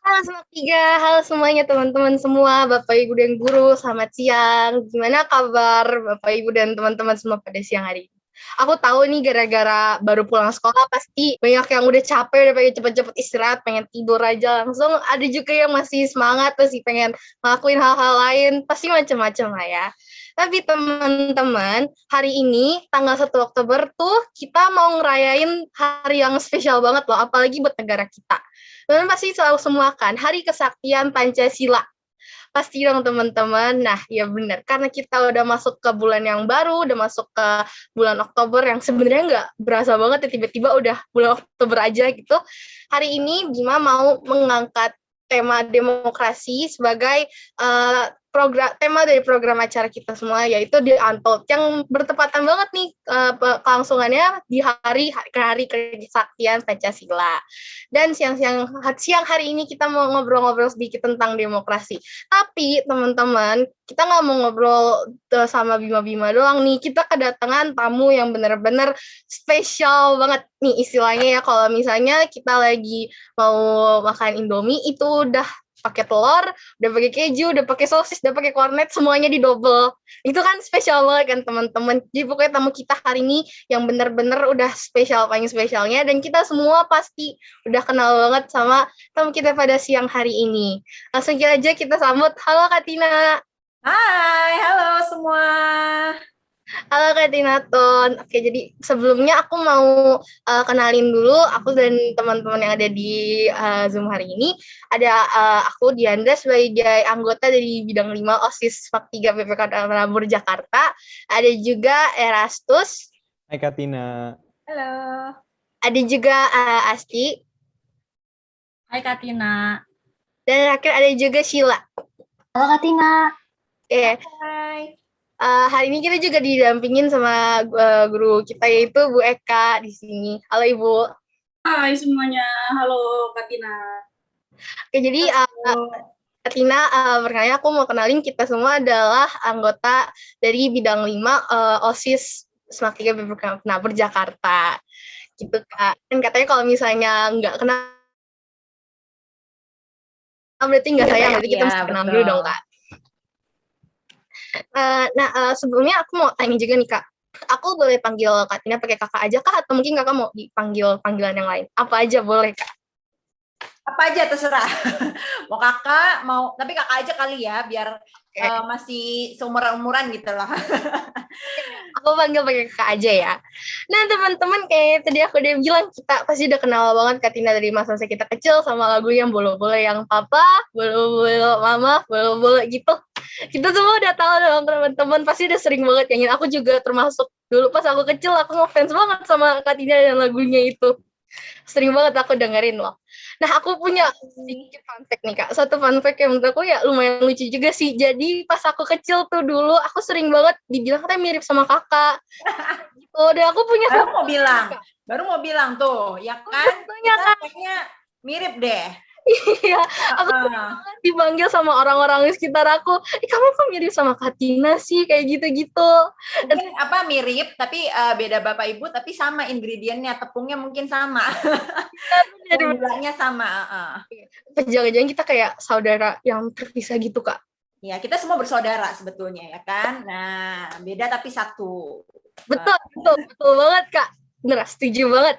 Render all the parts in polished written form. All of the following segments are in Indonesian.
Halo semua tiga, halo semuanya teman-teman semua, Bapak Ibu dan Guru, selamat siang. Gimana kabar Bapak Ibu dan teman-teman semua pada siang hari ini? Aku tahu nih gara-gara baru pulang sekolah pasti banyak yang udah capek, udah pengen cepet-cepet istirahat, pengen tidur aja langsung. Ada juga yang masih semangat, masih pengen ngelakuin hal-hal lain, pasti macam-macam lah ya. Tapi teman-teman, hari ini tanggal 1 Oktober tuh kita mau ngerayain hari yang spesial banget loh, apalagi buat negara kita. Teman pasti selalu semua kan, Hari Kesaktian Pancasila. Pasti dong teman-teman. Nah, ya benar. Karena kita udah masuk ke bulan yang baru, udah masuk ke bulan Oktober yang sebenarnya nggak berasa banget ya tiba-tiba udah bulan Oktober aja gitu. Hari ini Bima mau mengangkat tema demokrasi sebagai tema dari program acara kita semua yaitu di Untold yang bertepatan banget nih kelangsungannya di hari kesaktian Pancasila. Dan siang hari ini kita mau ngobrol-ngobrol sedikit tentang demokrasi. Tapi teman-teman, kita nggak mau ngobrol sama Bima-Bima doang nih. Kita kedatangan tamu yang benar-benar spesial banget nih istilahnya ya. Kalau misalnya kita lagi mau makan Indomie itu udah pakai telur, udah pakai keju, udah pakai sosis, udah pakai kornet, semuanya di double. Itu kan spesial banget kan teman-teman. Jadi pokoknya tamu kita hari ini yang benar-benar udah spesial, paling spesialnya. Dan kita semua pasti udah kenal banget sama tamu kita pada siang hari ini. Langsung aja kita sambut. Halo Kak Tina. Hai, halo semua. Halo Kak Tina Ton. Oke, jadi sebelumnya aku mau kenalin dulu aku dan teman-teman yang ada di Zoom hari ini. Ada aku Diandra sebagai anggota dari bidang 5 OSIS FAK 3 PPK Penabur Jakarta. Ada juga Erastus. Hai Katina. Halo. Ada juga Asti. Hai Katina. Dan terakhir ada juga Sheila. Halo Kak Tina. Oke. Hai. Hari ini kita juga didampingin sama guru kita yaitu Bu Eka di sini. Halo Ibu. Hai semuanya, halo Katina. Oke, jadi Katina, perkenalnya aku mau kenalin kita semua adalah anggota dari bidang 5 OSIS SMAK 3 Penabur Jakarta. Gitu Kak. Dan katanya kalau misalnya nggak kenal berarti nggak sayang, berarti kita mesti kenal dulu dong Kak. Sebelumnya aku mau tanya juga nih Kak. Aku boleh panggil Kak Tina pakai kakak aja Kak? Atau mungkin kakak mau dipanggil panggilan yang lain? Apa aja boleh Kak? Apa aja terserah. Mau kakak, mau tapi kakak aja kali ya, biar masih seumuran-umuran gitu loh. Aku panggil pakai kakak aja ya. Nah teman-teman, kayak tadi aku udah bilang kita pasti udah kenal banget Kak Tina dari masa kita kecil sama lagu yang bolo-bolo yang papa, bolo-bolo mama, bolo-bolo gitu. Kita semua udah tahu dong teman-teman, pasti udah sering banget nyanyiin. Aku juga termasuk dulu pas aku kecil aku ngefans banget sama Kak Tina dan lagunya itu. Sering banget aku dengerin loh. Nah, aku punya sedikit fun fact nih, Kak. Satu fun fact yang menurut aku ya lumayan lucu juga sih. Jadi pas aku kecil tuh dulu, aku sering banget dibilang katanya mirip sama kakak. Gitu. Dan aku punya baru mau bilang tuh, ya kan? Tentunya, Kita Kak. kayaknya mirip deh. Iya, aku dipanggil sama orang-orang di sekitar aku, kamu kok mirip sama Katina sih, kayak gitu-gitu. Mungkin mirip, tapi beda bapak ibu, tapi sama ingredientnya, tepungnya mungkin sama. Gulanya sama. Jangan-jangan kita kayak saudara yang terpisah gitu, Kak. Ya, kita semua bersaudara sebetulnya, ya kan? Nah, beda tapi satu. Betul banget, Kak. Bener, setuju banget.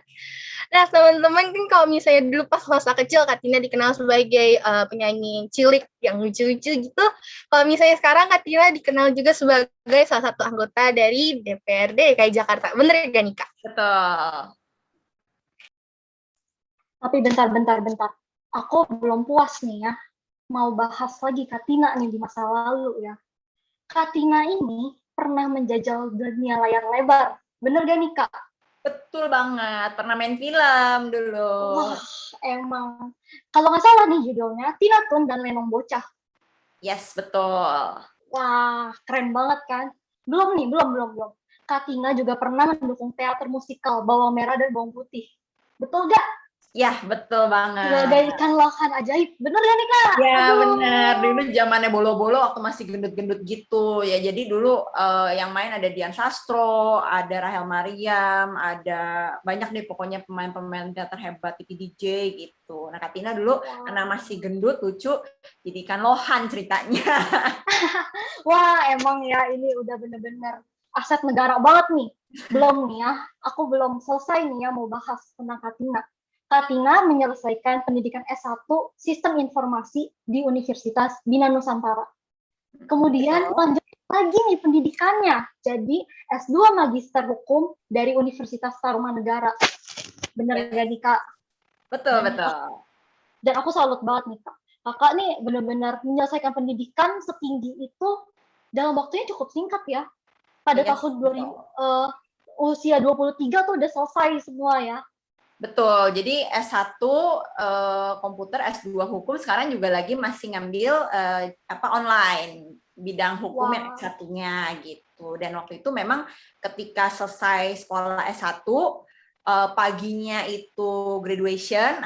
Nah, teman-teman kan kalau misalnya dulu pas masa kecil Kak Tina dikenal sebagai penyanyi cilik yang lucu-lucu gitu. Kalau misalnya sekarang Kak Tina dikenal juga sebagai salah satu anggota dari DPRD DKI Jakarta. Bener gak nih Kak? Betul. Tapi bentar. Aku belum puas nih ya. Mau bahas lagi Kak Tina nih di masa lalu ya. Kak Tina ini pernah menjajal dunia layar lebar. Bener gak nih Kak? Betul banget, pernah main film dulu. Wah, emang. Kalau nggak salah nih judulnya, Tina Toon dan Lenong Bocah. Yes, betul. Wah, keren banget kan? Belum. Kak Tina juga pernah mendukung teater musikal Bawang Merah dan Bawang Putih. Betul gak? Ya, betul banget. Bagaikan lohan ajaib. Bener ya nih, Kak? Ya, Aduh. bener. Dulu zamannya bolo-bolo waktu masih gendut-gendut gitu. Ya, jadi dulu yang main ada Dian Sastro, ada Rahel Mariam, ada banyak deh pokoknya pemain-pemain teater hebat, TV DJ gitu. Nah, Katina dulu karena masih gendut, lucu, jadikan lohan ceritanya. Wah, emang ya ini udah bener-bener aset negara banget nih. Belum nih ya, aku belum selesai nih ya mau bahas tentang Katina. Katina menyelesaikan pendidikan S1 Sistem Informasi di Universitas Bina Nusantara. Kemudian lanjut lagi nih pendidikannya, jadi S2 Magister Hukum dari Universitas Tarumanegara. Bener gak nih, Kak? Betul. Dan aku salut banget nih, Kak. Kakak nih benar-benar menyelesaikan pendidikan setinggi itu dalam waktunya cukup singkat ya. Pada tahun 2000, usia 23 tuh udah selesai semua ya. Betul, jadi S1 komputer, S2 hukum, sekarang juga lagi masih ngambil online, bidang hukum yang S1-nya gitu. Dan waktu itu memang ketika selesai sekolah S1, paginya itu graduation,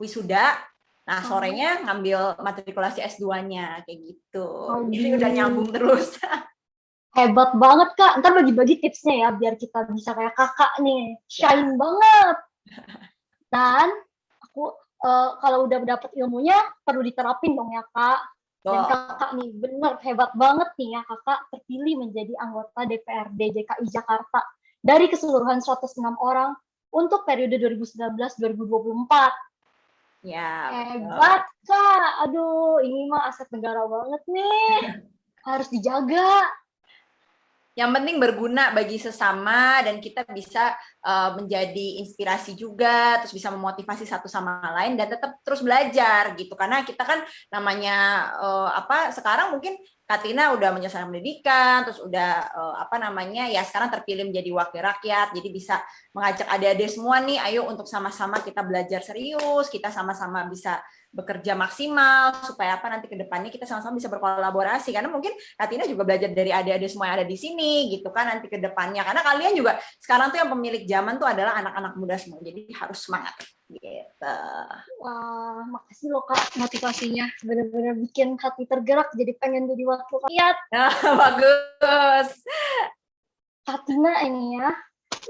wisuda, nah sorenya ngambil matrikulasi S2-nya, kayak gitu. Jadi udah nyambung terus. Hebat banget, Kak. Ntar bagi-bagi tipsnya ya, biar kita bisa kayak kakak nih. Shine banget. Dan aku kalau udah dapet ilmunya, perlu diterapin dong ya, Kak. Dan kakak nih, bener hebat banget nih ya, kakak terpilih menjadi anggota DPRD DKI Jakarta dari keseluruhan 106 orang untuk periode 2019-2024. Ya, hebat, Kak. Aduh, ini mah aset negara banget nih. Harus dijaga. Yang penting berguna bagi sesama dan kita bisa menjadi inspirasi juga, terus bisa memotivasi satu sama lain dan tetap terus belajar gitu. Karena kita kan namanya sekarang mungkin Katina udah menyelesaikan pendidikan, terus udah sekarang terpilih menjadi wakil rakyat, jadi bisa mengajak adik-adik semua nih, ayo untuk sama-sama kita belajar serius, kita sama-sama bisa bekerja maksimal supaya nanti ke depannya kita sama-sama bisa berkolaborasi, karena mungkin Katina juga belajar dari adik-adik semua yang ada di sini gitu kan nanti ke depannya, karena kalian juga sekarang tuh yang pemilik zaman tuh adalah anak-anak muda semua, jadi harus semangat gitu. Wah, makasih loh Kak motivasinya, benar-benar bikin hati tergerak jadi pengen jadi wakil rakyat. Bagus. Katina ini ya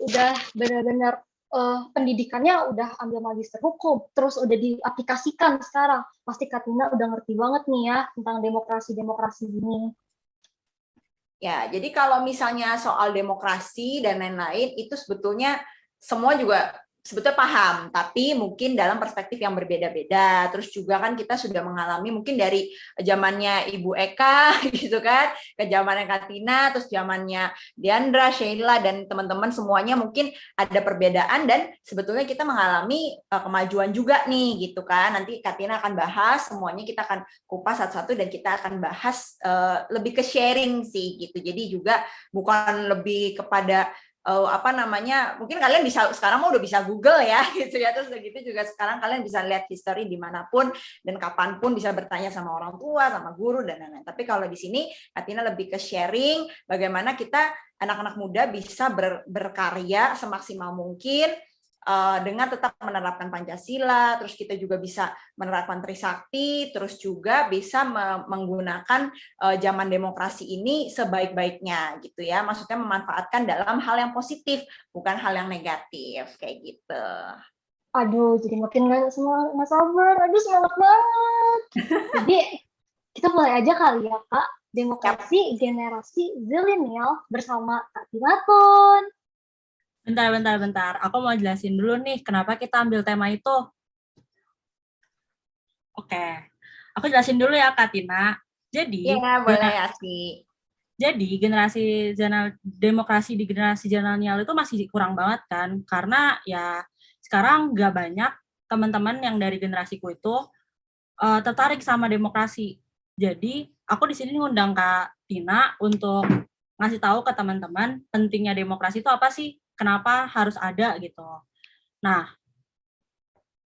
udah benar-benar pendidikannya udah ambil magister hukum, terus udah diaplikasikan sekarang. Pasti Katina udah ngerti banget nih ya tentang demokrasi ini. Ya, jadi kalau misalnya soal demokrasi dan lain-lain, itu sebetulnya semua juga sebetulnya paham, tapi mungkin dalam perspektif yang berbeda-beda. Terus juga kan kita sudah mengalami mungkin dari zamannya Ibu Eka gitu kan, ke zamannya Katina, terus zamannya Diandra, Sheila dan teman-teman semuanya mungkin ada perbedaan dan sebetulnya kita mengalami kemajuan juga nih gitu kan. Nanti Katina akan bahas semuanya, kita akan kupas satu-satu dan kita akan bahas lebih ke sharing sih gitu. Jadi juga bukan lebih kepada mungkin kalian bisa sekarang udah bisa Google ya gitu ya, terus begitu juga sekarang kalian bisa lihat history dimanapun dan kapanpun, bisa bertanya sama orang tua, sama guru dan lain-lain. Tapi kalau di sini Katina lebih ke sharing bagaimana kita anak-anak muda bisa berkarya semaksimal mungkin dengan tetap menerapkan Pancasila, terus kita juga bisa menerapkan Trisakti, terus juga bisa menggunakan zaman demokrasi ini sebaik-baiknya gitu ya. Maksudnya memanfaatkan dalam hal yang positif, bukan hal yang negatif kayak gitu. Aduh, jadi makin nggak sabar. Aduh, semangat banget. Jadi kita mulai aja kali ya Kak. Demokrasi generasi zilenial bersama Kak Tinatun. Bentar. Aku mau jelasin dulu nih kenapa kita ambil tema itu. Oke. Aku jelasin dulu ya, Kak Tina. Jadi, boleh ya sih. Jadi, demokrasi di generasi zilenial itu masih kurang banget kan? Karena ya sekarang nggak banyak teman-teman yang dari generasiku itu tertarik sama demokrasi. Jadi, aku di sini ngundang Kak Tina untuk ngasih tahu ke teman-teman pentingnya demokrasi itu apa sih? Kenapa harus ada gitu. Nah,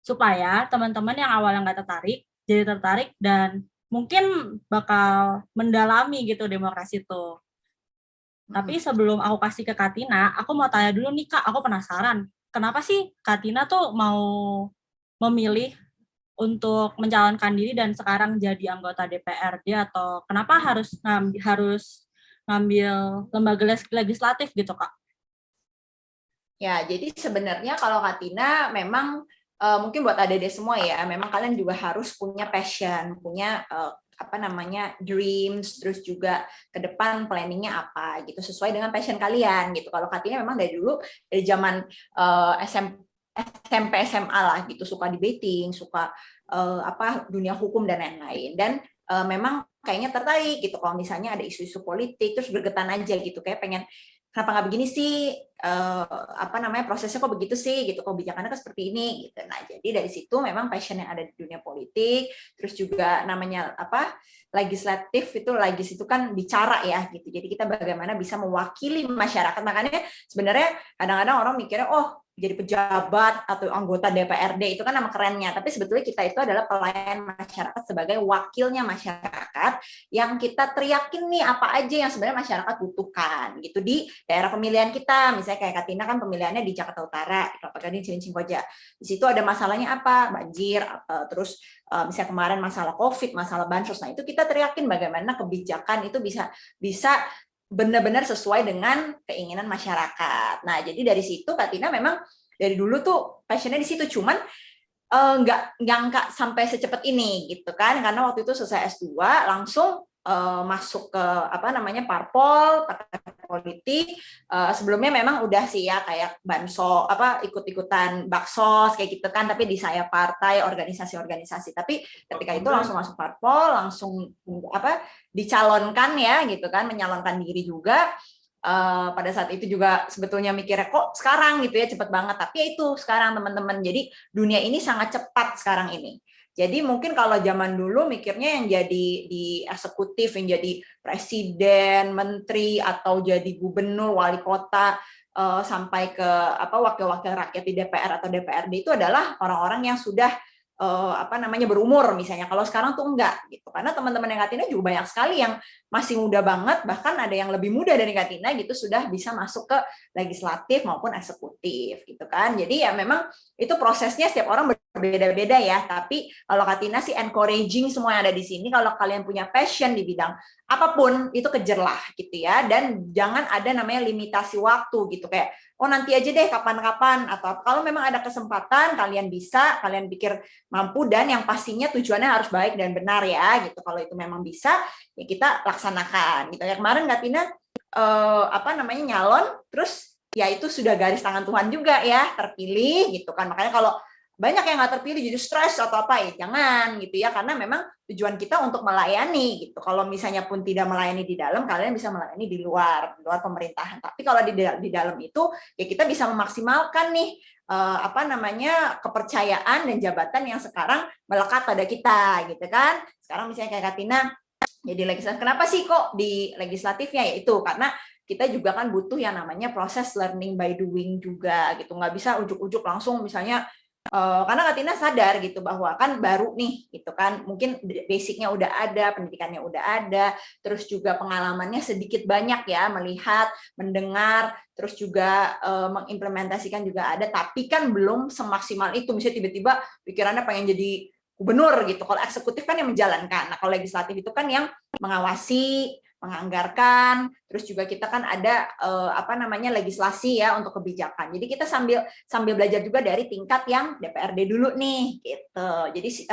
supaya teman-teman yang awalnya nggak tertarik, jadi tertarik dan mungkin bakal mendalami gitu demokrasi itu. Tapi sebelum aku kasih ke Katina, aku mau tanya dulu nih Kak, aku penasaran. kenapa sih Kak Tina tuh mau memilih untuk mencalonkan diri dan sekarang jadi anggota DPRD, atau kenapa harus ngambil lembaga legislatif gitu, Kak? Ya, jadi sebenarnya kalau Katina memang mungkin buat adik-adik semua ya, memang kalian juga harus punya passion, punya dreams, terus juga ke depan planningnya apa gitu, sesuai dengan passion kalian gitu. Kalau Katina memang dari dulu, dari zaman SMP SMA lah gitu, suka debating, suka dunia hukum dan lain-lain, dan memang kayaknya tertarik gitu kalau misalnya ada isu-isu politik, terus bergetan aja gitu, kayak pengen kenapa nggak begini sih, prosesnya kok begitu sih gitu, kebijakannya kok seperti ini gitu. Nah, jadi dari situ memang passion yang ada di dunia politik, terus juga namanya legislatif itu kan bicara ya gitu. Jadi kita bagaimana bisa mewakili masyarakat. Makanya sebenarnya kadang-kadang orang mikirnya jadi pejabat atau anggota DPRD itu kan nama kerennya, tapi sebetulnya kita itu adalah pelayan masyarakat sebagai wakilnya masyarakat yang kita teriakin nih apa aja yang sebenarnya masyarakat butuhkan gitu di daerah pemilihan kita. Misalnya kayak Katina kan pemilihannya di Jakarta Utara, Kelapa Gading, Cilincing, Koja. Di situ ada masalahnya apa? Banjir, terus misalnya kemarin masalah COVID, masalah bansos. Nah, itu kita teriakin bagaimana kebijakan itu bisa benar-benar sesuai dengan keinginan masyarakat. Nah, jadi dari situ Katina memang dari dulu tuh passionnya di situ, cuman nggak nyangka sampai secepat ini gitu kan, karena waktu itu selesai S2 langsung masuk ke parpol, partai politik. Sebelumnya memang udah sih ya kayak banso ikut-ikutan baksos kayak gitu kan, tapi di saya partai, organisasi. Tapi ketika itu langsung masuk parpol, langsung dicalonkan ya gitu kan, menyalonkan diri juga. Pada saat itu juga sebetulnya mikirnya kok sekarang gitu ya cepet banget, tapi itu sekarang teman-teman, jadi dunia ini sangat cepat sekarang ini. Jadi mungkin kalau zaman dulu mikirnya yang jadi di eksekutif, yang jadi presiden, menteri, atau jadi gubernur, wali kota, sampai ke wakil-wakil rakyat di DPR atau DPRD itu adalah orang-orang yang sudah berumur misalnya. Kalau sekarang tuh enggak gitu, karena teman-teman yang Katina juga banyak sekali yang masih muda banget, bahkan ada yang lebih muda dari Katina gitu, sudah bisa masuk ke legislatif maupun eksekutif gitu kan. Jadi ya memang itu prosesnya setiap orang berbeda-beda ya, tapi kalau Katina sih encouraging semua yang ada di sini, kalau kalian punya passion di bidang apapun itu kejarlah gitu ya, dan jangan ada namanya limitasi waktu gitu, kayak nanti aja deh kapan-kapan, atau kalau memang ada kesempatan kalian bisa, kalian pikir mampu, dan yang pastinya tujuannya harus baik dan benar ya gitu. Kalau itu memang bisa ya kita laksanakan gitu ya. Kemarin Katina nyalon, terus ya itu sudah garis tangan Tuhan juga ya, terpilih gitu kan. Makanya kalau banyak yang nggak terpilih jadi stres atau apa ya jangan gitu ya, karena memang tujuan kita untuk melayani gitu. Kalau misalnya pun tidak melayani di dalam, kalian bisa melayani di luar pemerintahan. Tapi kalau di dalam itu ya kita bisa memaksimalkan nih kepercayaan dan jabatan yang sekarang melekat pada kita gitu kan. Sekarang misalnya kayak Katina jadi legislatif, kenapa sih kok di legislatifnya? Ya itu karena kita juga kan butuh yang namanya proses learning by doing juga gitu, nggak bisa ujuk-ujuk langsung misalnya. Karena Katina sadar gitu bahwa kan baru nih gitu kan, mungkin basicnya udah ada, pendidikannya udah ada, terus juga pengalamannya sedikit banyak ya, melihat, mendengar, terus juga mengimplementasikan juga ada, tapi kan belum semaksimal itu. Misalnya tiba-tiba pikirannya pengen jadi gubernur gitu. Kalau eksekutif kan yang menjalankan, nah kalau legislatif itu kan yang mengawasi, menganggarkan, terus juga kita kan ada legislasi ya untuk kebijakan. Jadi kita sambil belajar juga dari tingkat yang DPRD dulu nih gitu. Jadi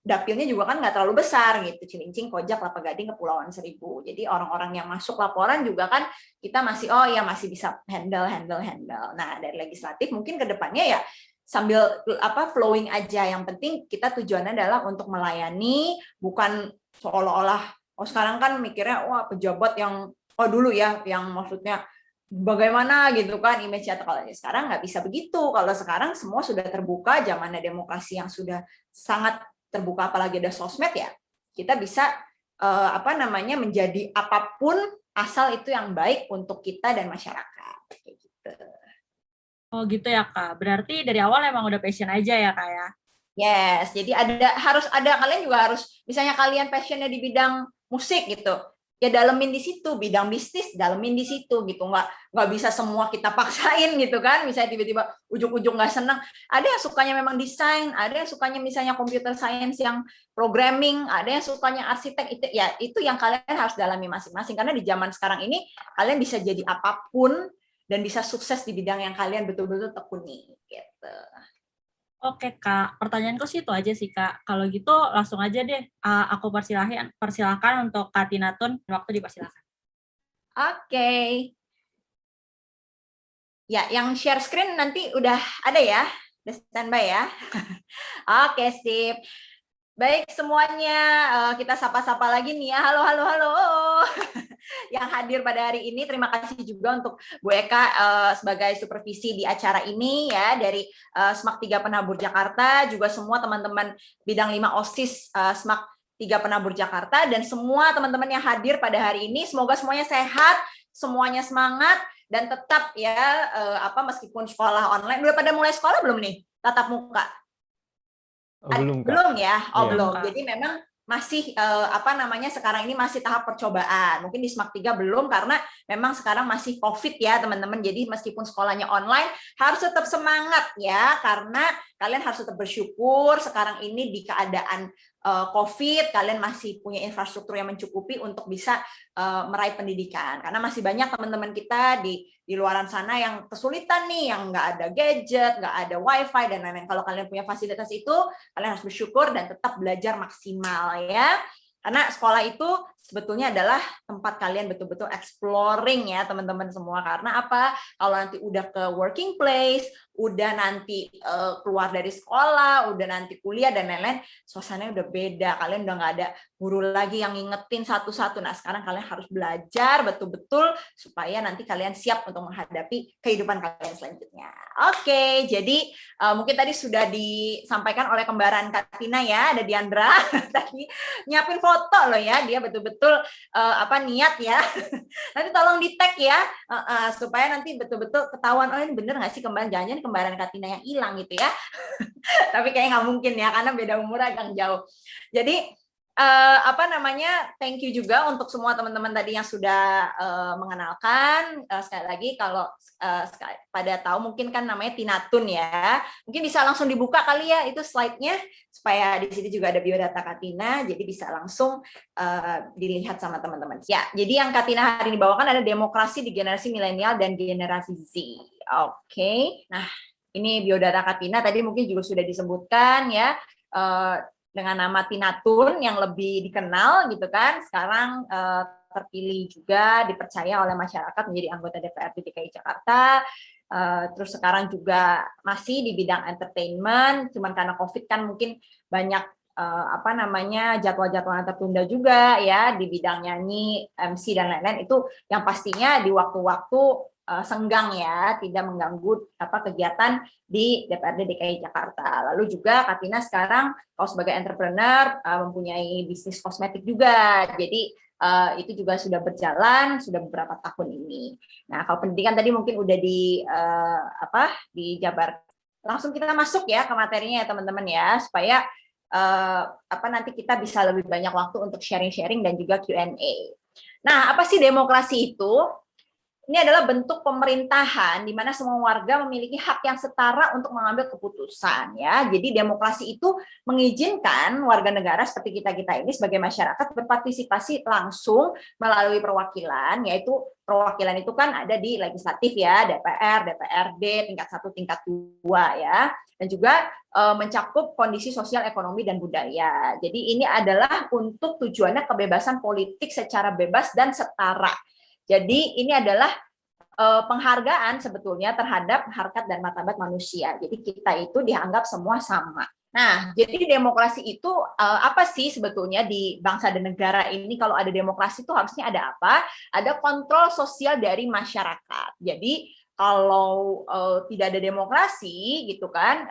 dapilnya juga kan nggak terlalu besar gitu, Cilincing, Koja, Kelapa Gading, Kepulauan Seribu. Jadi orang-orang yang masuk laporan juga kan kita masih masih bisa handle. Nah, dari legislatif mungkin ke depannya ya sambil flowing aja. Yang penting kita tujuannya adalah untuk melayani, bukan seolah-olah sekarang kan mikirnya pejabat yang dulu ya, yang maksudnya bagaimana gitu kan image. Atau kalau sekarang nggak bisa begitu. Kalau sekarang semua sudah terbuka, zamannya demokrasi yang sudah sangat terbuka, apalagi ada sosmed ya, kita bisa menjadi apapun asal itu yang baik untuk kita dan masyarakat kayak gitu. Oh gitu ya Kak, berarti dari awal emang udah passion aja ya Kak ya? Yes, jadi kalian juga harus, misalnya kalian passionnya di bidang musik gitu, ya dalemin di situ, bidang bisnis dalemin di situ gitu, nggak bisa semua kita paksain gitu kan, misalnya tiba-tiba ujung-ujung nggak senang, ada yang sukanya memang desain, ada yang sukanya misalnya computer science yang programming, ada yang sukanya arsitek, itu yang kalian harus dalami masing-masing, karena di zaman sekarang ini kalian bisa jadi apapun dan bisa sukses di bidang yang kalian betul-betul tekuni gitu. Oke Kak, pertanyaanku sih itu aja sih Kak. Kalau gitu langsung aja deh, aku persilahkan untuk Kak Tinatun, waktu dipersilahkan. Oke. Ya, yang share screen nanti udah ada ya, udah standby ya. Oke, sip. Baik semuanya, kita sapa-sapa lagi nih ya. Halo, halo, halo. Yang hadir pada hari ini, terima kasih juga untuk Bu Eka sebagai supervisi di acara ini ya, dari SMAK 3 Penabur Jakarta, juga semua teman-teman bidang 5 OSIS SMAK 3 Penabur Jakarta, dan semua teman-teman yang hadir pada hari ini, semoga semuanya sehat, semuanya semangat, dan tetap ya, meskipun sekolah online, udah pada mulai sekolah belum nih? Tatap muka? Belum, Kak. Belum ya? Belum. Kak. Jadi memang masih sekarang ini masih tahap percobaan. Mungkin di SMAK 3 belum karena memang sekarang masih COVID ya, teman-teman. Jadi meskipun sekolahnya online harus tetap semangat ya, karena kalian harus tetap bersyukur sekarang ini di keadaan COVID, kalian masih punya infrastruktur yang mencukupi untuk bisa meraih pendidikan. Karena masih banyak teman-teman kita di luaran sana yang kesulitan nih, yang nggak ada gadget, nggak ada wifi, dan lain-lain. Kalau kalian punya fasilitas itu, kalian harus bersyukur dan tetap belajar maksimal ya. Karena sekolah itu sebetulnya adalah tempat kalian betul-betul exploring ya teman-teman semua. Karena apa? Kalau nanti udah ke working place, udah nanti keluar dari sekolah, udah nanti kuliah dan lain-lain, suasananya udah beda. Kalian udah nggak ada guru lagi yang ngingetin satu-satu. Nah sekarang kalian harus belajar betul-betul supaya nanti kalian siap untuk menghadapi kehidupan kalian selanjutnya. Oke, jadi mungkin tadi sudah disampaikan oleh kembaran Katina ya, ada Diandra tadi nyiapin foto loh ya, dia betul-betul niat ya. Nanti tolong di tag ya, supaya nanti betul-betul ketahuan, oh ini bener nggak sih kembaran, jangan-jangan kembaran Katina yang hilang gitu ya. Tapi kayaknya nggak mungkin ya, karena beda umur agak jauh. Jadi thank you juga untuk semua teman-teman tadi yang sudah mengenalkan. Sekali lagi kalau pada tahu mungkin kan namanya Tinatun ya, mungkin bisa langsung dibuka kali ya itu slide-nya, supaya di sini juga ada biodata Katina, jadi bisa langsung dilihat sama teman-teman. Ya, jadi yang Katina hari ini bawakan ada demokrasi di generasi milenial dan generasi Z. Oke. Nah, ini biodata Katina tadi mungkin juga sudah disebutkan ya, dengan nama Tinatun yang lebih dikenal gitu kan, sekarang terpilih juga, dipercaya oleh masyarakat menjadi anggota DPRD DKI Jakarta, terus sekarang juga masih di bidang entertainment, cuman karena COVID kan mungkin banyak jadwal-jadwal yang tertunda juga ya, di bidang nyanyi, MC dan lain-lain, itu yang pastinya di waktu-waktu senggang ya, tidak mengganggu kegiatan di DPRD DKI Jakarta. Lalu juga Katina sekarang kalau sebagai entrepreneur mempunyai bisnis kosmetik juga, jadi itu juga sudah berjalan sudah beberapa tahun ini. Nah kalau pendidikan tadi mungkin udah dijabar. Langsung kita masuk ya ke materinya ya teman-teman ya, supaya nanti kita bisa lebih banyak waktu untuk sharing-sharing dan juga Q&A. Nah apa sih demokrasi itu? Ini adalah bentuk pemerintahan di mana semua warga memiliki hak yang setara untuk mengambil keputusan ya. Jadi demokrasi itu mengizinkan warga negara seperti kita-kita ini sebagai masyarakat berpartisipasi langsung melalui perwakilan, yaitu perwakilan itu kan ada di legislatif ya, DPR, DPRD, tingkat 1, tingkat 2 ya. Dan juga mencakup kondisi sosial, ekonomi, dan budaya. Jadi ini adalah untuk tujuannya kebebasan politik secara bebas dan setara. Jadi ini adalah penghargaan sebetulnya terhadap harkat dan martabat manusia. Jadi kita itu dianggap semua sama. Nah, jadi demokrasi itu apa sih sebetulnya di bangsa dan negara ini? Kalau ada demokrasi itu harusnya ada apa? Ada kontrol sosial dari masyarakat. Jadi kalau tidak ada demokrasi gitu kan,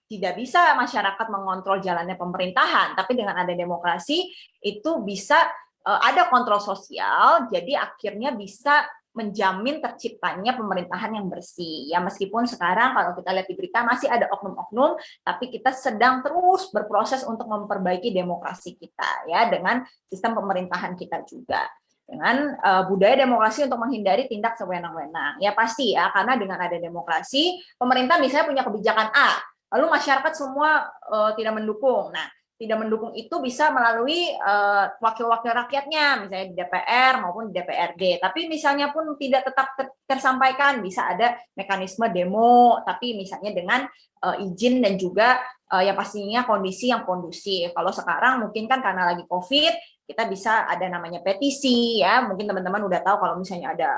tidak bisa masyarakat mengontrol jalannya pemerintahan. Tapi dengan ada demokrasi itu bisa ada kontrol sosial, jadi akhirnya bisa menjamin terciptanya pemerintahan yang bersih. Ya meskipun sekarang kalau kita lihat di berita masih ada oknum-oknum, tapi kita sedang terus berproses untuk memperbaiki demokrasi kita ya dengan sistem pemerintahan kita juga. dengan budaya demokrasi untuk menghindari tindak sewenang-wenang. Ya pasti ya, karena dengan ada demokrasi, pemerintah misalnya punya kebijakan A, lalu masyarakat semua tidak mendukung. Nah, tidak mendukung itu bisa melalui wakil-wakil rakyatnya, misalnya di DPR maupun di DPRD. Tapi misalnya pun tidak tetap tersampaikan, bisa ada mekanisme demo, tapi misalnya dengan izin dan juga yang pastinya kondisi yang kondusif. Kalau sekarang mungkin kan karena lagi COVID, kita bisa ada namanya petisi ya. Mungkin teman-teman udah tahu kalau misalnya ada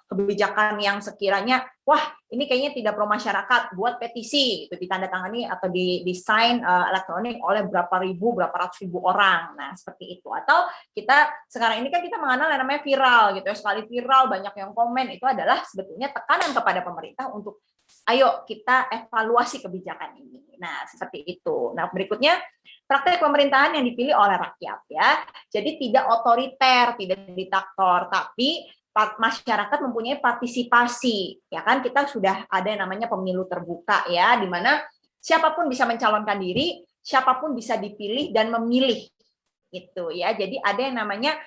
kebijakan yang sekiranya wah ini kayaknya tidak pro masyarakat, buat petisi itu ditandatangani atau disign elektronik oleh berapa ratus ribu orang. Nah, seperti itu. Atau kita sekarang ini kan kita mengenal yang namanya viral gitu ya. Sekali viral banyak yang komen, itu adalah sebetulnya tekanan kepada pemerintah untuk ayo kita evaluasi kebijakan ini. Nah, seperti itu. Nah, berikutnya praktek pemerintahan yang dipilih oleh rakyat ya. Jadi tidak otoriter, tidak diktator, tapi masyarakat mempunyai partisipasi. Ya kan, kita sudah ada yang namanya pemilu terbuka ya, di mana siapapun bisa mencalonkan diri, siapapun bisa dipilih dan memilih. Gitu ya. Jadi ada yang namanya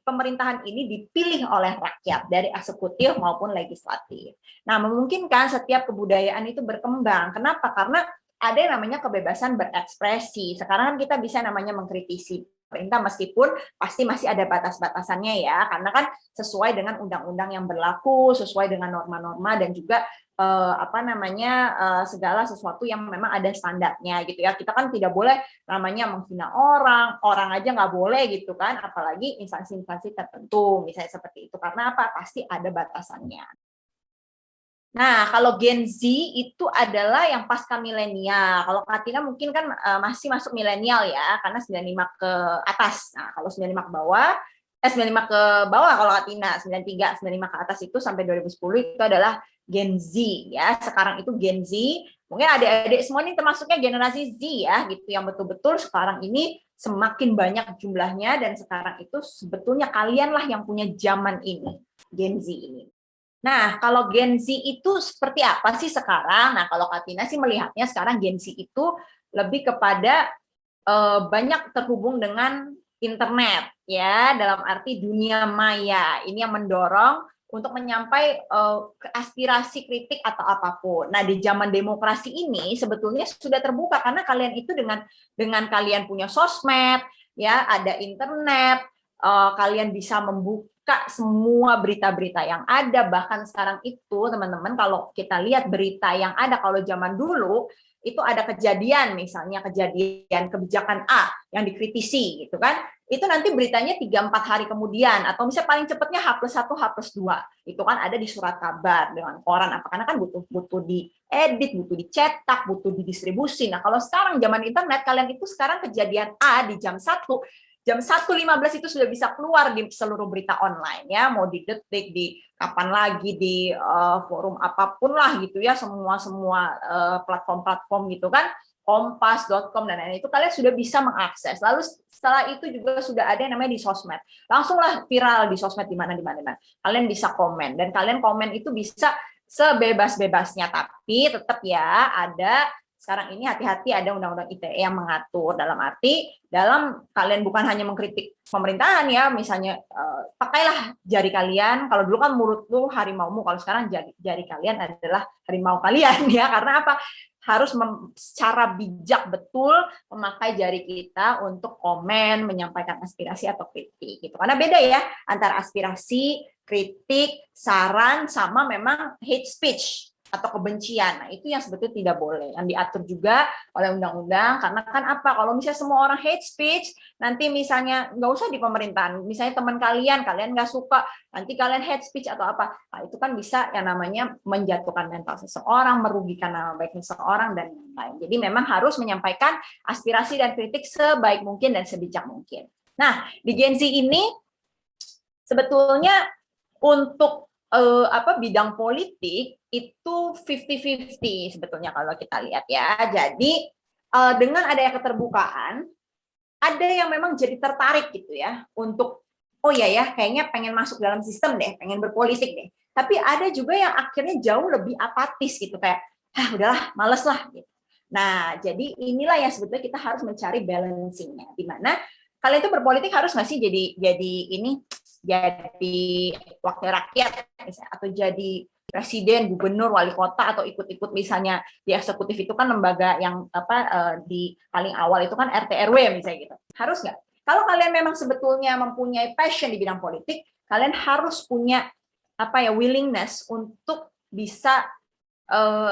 pemerintahan ini dipilih oleh rakyat dari eksekutif maupun legislatif. Nah, memungkinkan setiap kebudayaan itu berkembang. Kenapa? Karena ada yang namanya kebebasan berekspresi. Sekarang kan kita bisa namanya mengkritisi pemerintah meskipun pasti masih ada batas-batasannya ya, karena kan sesuai dengan undang-undang yang berlaku, sesuai dengan norma-norma dan juga segala sesuatu yang memang ada standarnya gitu ya. Kita kan tidak boleh namanya menghina orang aja nggak boleh gitu kan, apalagi instansi-instansi tertentu misalnya seperti itu. Karena apa? Pasti ada batasannya. Nah, kalau Gen Z itu adalah yang pasca milenial. Kalau Katina mungkin kan masih masuk milenial ya, karena 95 ke atas. Nah, kalau 95 ke bawah, 95 ke bawah kalau Katina, 93, 95 ke atas itu sampai 2010 itu adalah Gen Z ya. Sekarang itu Gen Z, mungkin adik-adik semua ini termasuknya generasi Z ya, gitu yang betul-betul sekarang ini semakin banyak jumlahnya dan sekarang itu sebetulnya kalianlah yang punya zaman ini, Gen Z ini. Nah, kalau Gen Z itu seperti apa sih sekarang? Nah, kalau Katina sih melihatnya sekarang Gen Z itu lebih kepada banyak terhubung dengan internet, ya, dalam arti dunia maya. Ini yang mendorong untuk menyampai aspirasi kritik atau apapun. Nah, di zaman demokrasi ini sebetulnya sudah terbuka karena kalian itu dengan kalian punya sosmed, ya, ada internet, kalian bisa membuka semua berita-berita yang ada. Bahkan sekarang itu teman-teman kalau kita lihat berita yang ada, kalau zaman dulu itu ada kejadian, misalnya kejadian kebijakan A yang dikritisi gitu kan, itu nanti beritanya 3-4 hari kemudian, atau misalnya paling cepatnya H+1, H+2, itu kan ada di surat kabar dengan koran, apa karena kan butuh diedit, butuh dicetak, butuh didistribusi. Nah, kalau sekarang zaman internet, kalian itu sekarang kejadian A di jam 1:15 itu sudah bisa keluar di seluruh berita online ya, mau di Detik, di kapan lagi, di forum apapun lah gitu ya, semua platform-platform gitu kan, kompas.com dan lain-lain, itu kalian sudah bisa mengakses. Lalu setelah itu juga sudah ada yang namanya di sosmed, langsunglah viral di sosmed di mana. Kalian bisa komen dan kalian komen itu bisa sebebas-bebasnya, tapi tetap ya ada. Sekarang ini hati-hati ada undang-undang ITE yang mengatur, dalam arti kalian bukan hanya mengkritik pemerintahan ya, misalnya pakailah jari kalian, kalau dulu kan mulut lu harimaumu, kalau sekarang jari kalian adalah harimau kalian ya, karena apa? Harus secara bijak betul memakai jari kita untuk komen, menyampaikan aspirasi atau kritik gitu. Karena beda ya antara aspirasi, kritik, saran sama memang hate speech atau kebencian. Nah, itu yang sebetulnya tidak boleh, yang diatur juga oleh undang-undang. Karena kan apa, kalau misalnya semua orang hate speech, nanti misalnya nggak usah di pemerintahan, misalnya teman kalian nggak suka, nanti kalian hate speech atau apa, nah, itu kan bisa yang namanya menjatuhkan mental seseorang, merugikan nama baik seseorang, dan lain-lain. Jadi memang harus menyampaikan aspirasi dan kritik sebaik mungkin dan sebijak mungkin. Nah, di Gen Z ini sebetulnya untuk bidang politik itu 50-50 sebetulnya kalau kita lihat ya. Jadi dengan adanya keterbukaan, ada yang memang jadi tertarik gitu ya untuk oh iya ya kayaknya pengen masuk dalam sistem deh, pengen berpolitik deh. Tapi ada juga yang akhirnya jauh lebih apatis gitu, kayak udahlah males lah gitu. Nah, jadi inilah yang sebetulnya kita harus mencari balancing-nya, di mana kalian itu berpolitik harus nggak sih jadi wakil rakyat misalnya, atau jadi presiden, gubernur, wali kota, atau ikut-ikut misalnya di eksekutif itu kan lembaga yang di paling awal itu kan RT RW misalnya gitu. Harus nggak? Kalau kalian memang sebetulnya mempunyai passion di bidang politik, kalian harus punya willingness untuk bisa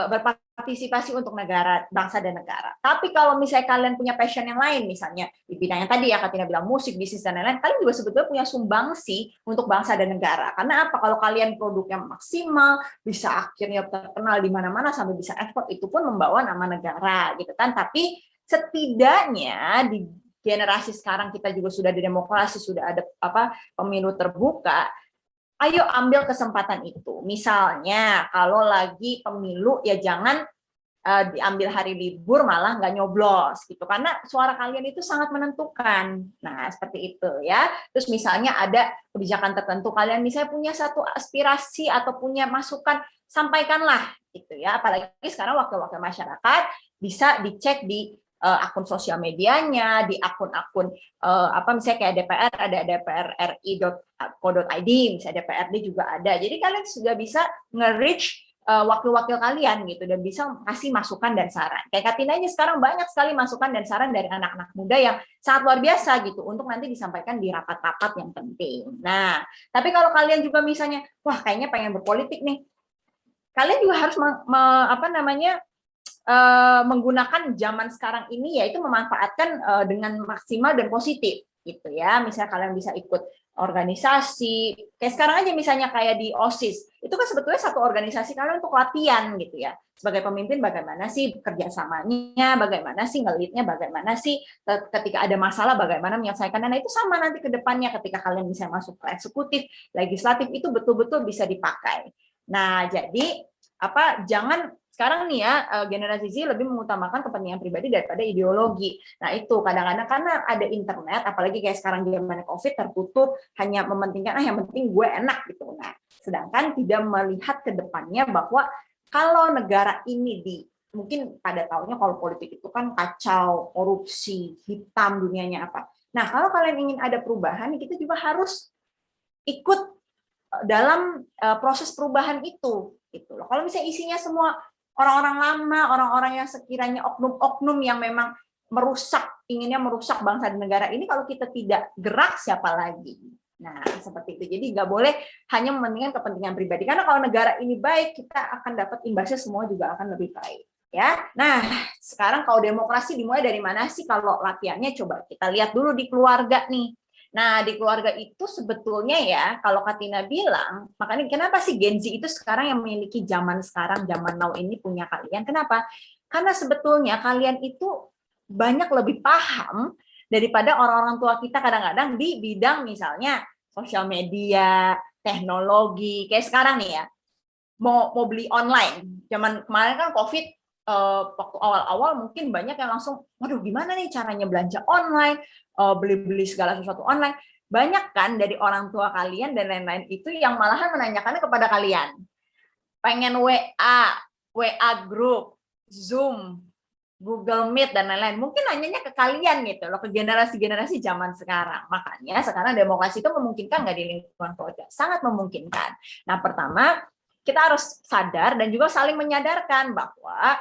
berpartisipasi untuk negara, bangsa dan negara. Tapi kalau misalnya kalian punya passion yang lain, misalnya di bidang yang tadi ya Katina bilang musik, bisnis dan lain-lain, kalian juga sebetulnya punya sumbangsi untuk bangsa dan negara. Karena apa? Kalau kalian produknya maksimal, bisa akhirnya terkenal di mana-mana sampai bisa ekspor, itu pun membawa nama negara, gitu kan. Tapi setidaknya di generasi sekarang kita juga sudah di demokrasi, sudah ada pemilu terbuka. Ayo ambil kesempatan itu. Misalnya kalau lagi pemilu ya jangan diambil hari libur malah nggak nyoblos gitu, karena suara kalian itu sangat menentukan. Nah seperti itu ya. Terus misalnya ada kebijakan tertentu, kalian misalnya punya satu aspirasi atau punya masukan, sampaikanlah gitu ya. Apalagi sekarang wakil-wakil masyarakat bisa dicek di akun sosial medianya, di akun-akun misalnya kayak DPR ada dprri.co.id, misalnya DPRD juga ada. Jadi kalian sudah bisa nge-reach wakil-wakil kalian gitu dan bisa kasih masukan dan saran. Kayak Katina aja sekarang banyak sekali masukan dan saran dari anak-anak muda yang sangat luar biasa gitu untuk nanti disampaikan di rapat-rapat yang penting. Nah, tapi kalau kalian juga misalnya wah kayaknya pengen berpolitik nih, kalian juga harus menggunakan zaman sekarang ini, yaitu memanfaatkan dengan maksimal dan positif gitu ya. Misalnya kalian bisa ikut organisasi kayak sekarang aja, misalnya kayak di OSIS itu kan sebetulnya satu organisasi kalian untuk latihan gitu ya, sebagai pemimpin bagaimana sih kerjasamanya, bagaimana sih ngelitnya, bagaimana sih ketika ada masalah bagaimana menyelesaikannya. Nah itu sama nanti ke depannya ketika kalian bisa masuk ke eksekutif, legislatif, itu betul-betul bisa dipakai. Nah jadi jangan sekarang nih ya, generasi Z lebih mengutamakan kepentingan pribadi daripada ideologi. Nah itu kadang-kadang karena ada internet, apalagi kayak sekarang zaman COVID tertutup, hanya mementingkan yang penting gue enak gitu. Nah sedangkan tidak melihat ke depannya bahwa kalau negara ini mungkin pada tahunnya kalau politik itu kan kacau, korupsi, hitam dunianya apa. Nah kalau kalian ingin ada perubahan, kita juga harus ikut dalam proses perubahan itu. Gitu loh. Kalau misalnya isinya semua orang-orang lama, orang-orang yang sekiranya oknum-oknum yang memang inginnya merusak bangsa dan negara ini, kalau kita tidak gerak siapa lagi? Nah, seperti itu. Jadi nggak boleh hanya mementingkan kepentingan pribadi. Karena kalau negara ini baik, kita akan dapat imbasnya, semua juga akan lebih baik. Ya. Nah, sekarang kalau demokrasi dimulai dari mana sih? Kalau latihannya coba kita lihat dulu di keluarga nih. Nah, di keluarga itu sebetulnya ya, kalau Katina bilang, makanya kenapa sih Gen Z itu sekarang yang memiliki zaman sekarang, zaman now ini punya kalian? Kenapa? Karena sebetulnya kalian itu banyak lebih paham daripada orang-orang tua kita kadang-kadang di bidang misalnya sosial media, teknologi, kayak sekarang nih ya, mau beli online. Zaman kemarin kan COVID, waktu awal-awal mungkin banyak yang langsung, waduh gimana nih caranya belanja online, beli-beli segala sesuatu online. Banyak kan dari orang tua kalian dan lain-lain itu yang malahan menanyakannya kepada kalian. Pengen WA group, Zoom, Google Meet dan lain-lain. Mungkin nanyanya ke kalian gitu loh, ke generasi-generasi zaman sekarang. Makanya sekarang demokrasi itu memungkinkan nggak di lingkungan keluarga? Sangat memungkinkan. Nah, pertama kita harus sadar dan juga saling menyadarkan bahwa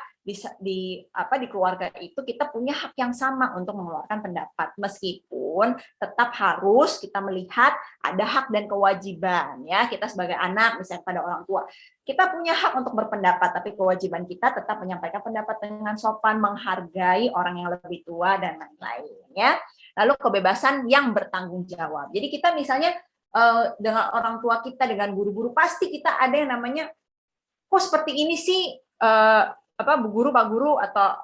di keluarga itu kita punya hak yang sama untuk mengeluarkan pendapat, meskipun tetap harus kita melihat ada hak dan kewajiban ya. Kita sebagai anak misalnya pada orang tua, kita punya hak untuk berpendapat, tapi kewajiban kita tetap menyampaikan pendapat dengan sopan, menghargai orang yang lebih tua dan lain-lain ya. Lalu kebebasan yang bertanggung jawab. Jadi kita misalnya dengan orang tua kita, dengan guru-guru, pasti kita ada yang namanya kok seperti ini sih, bu guru, pak guru, atau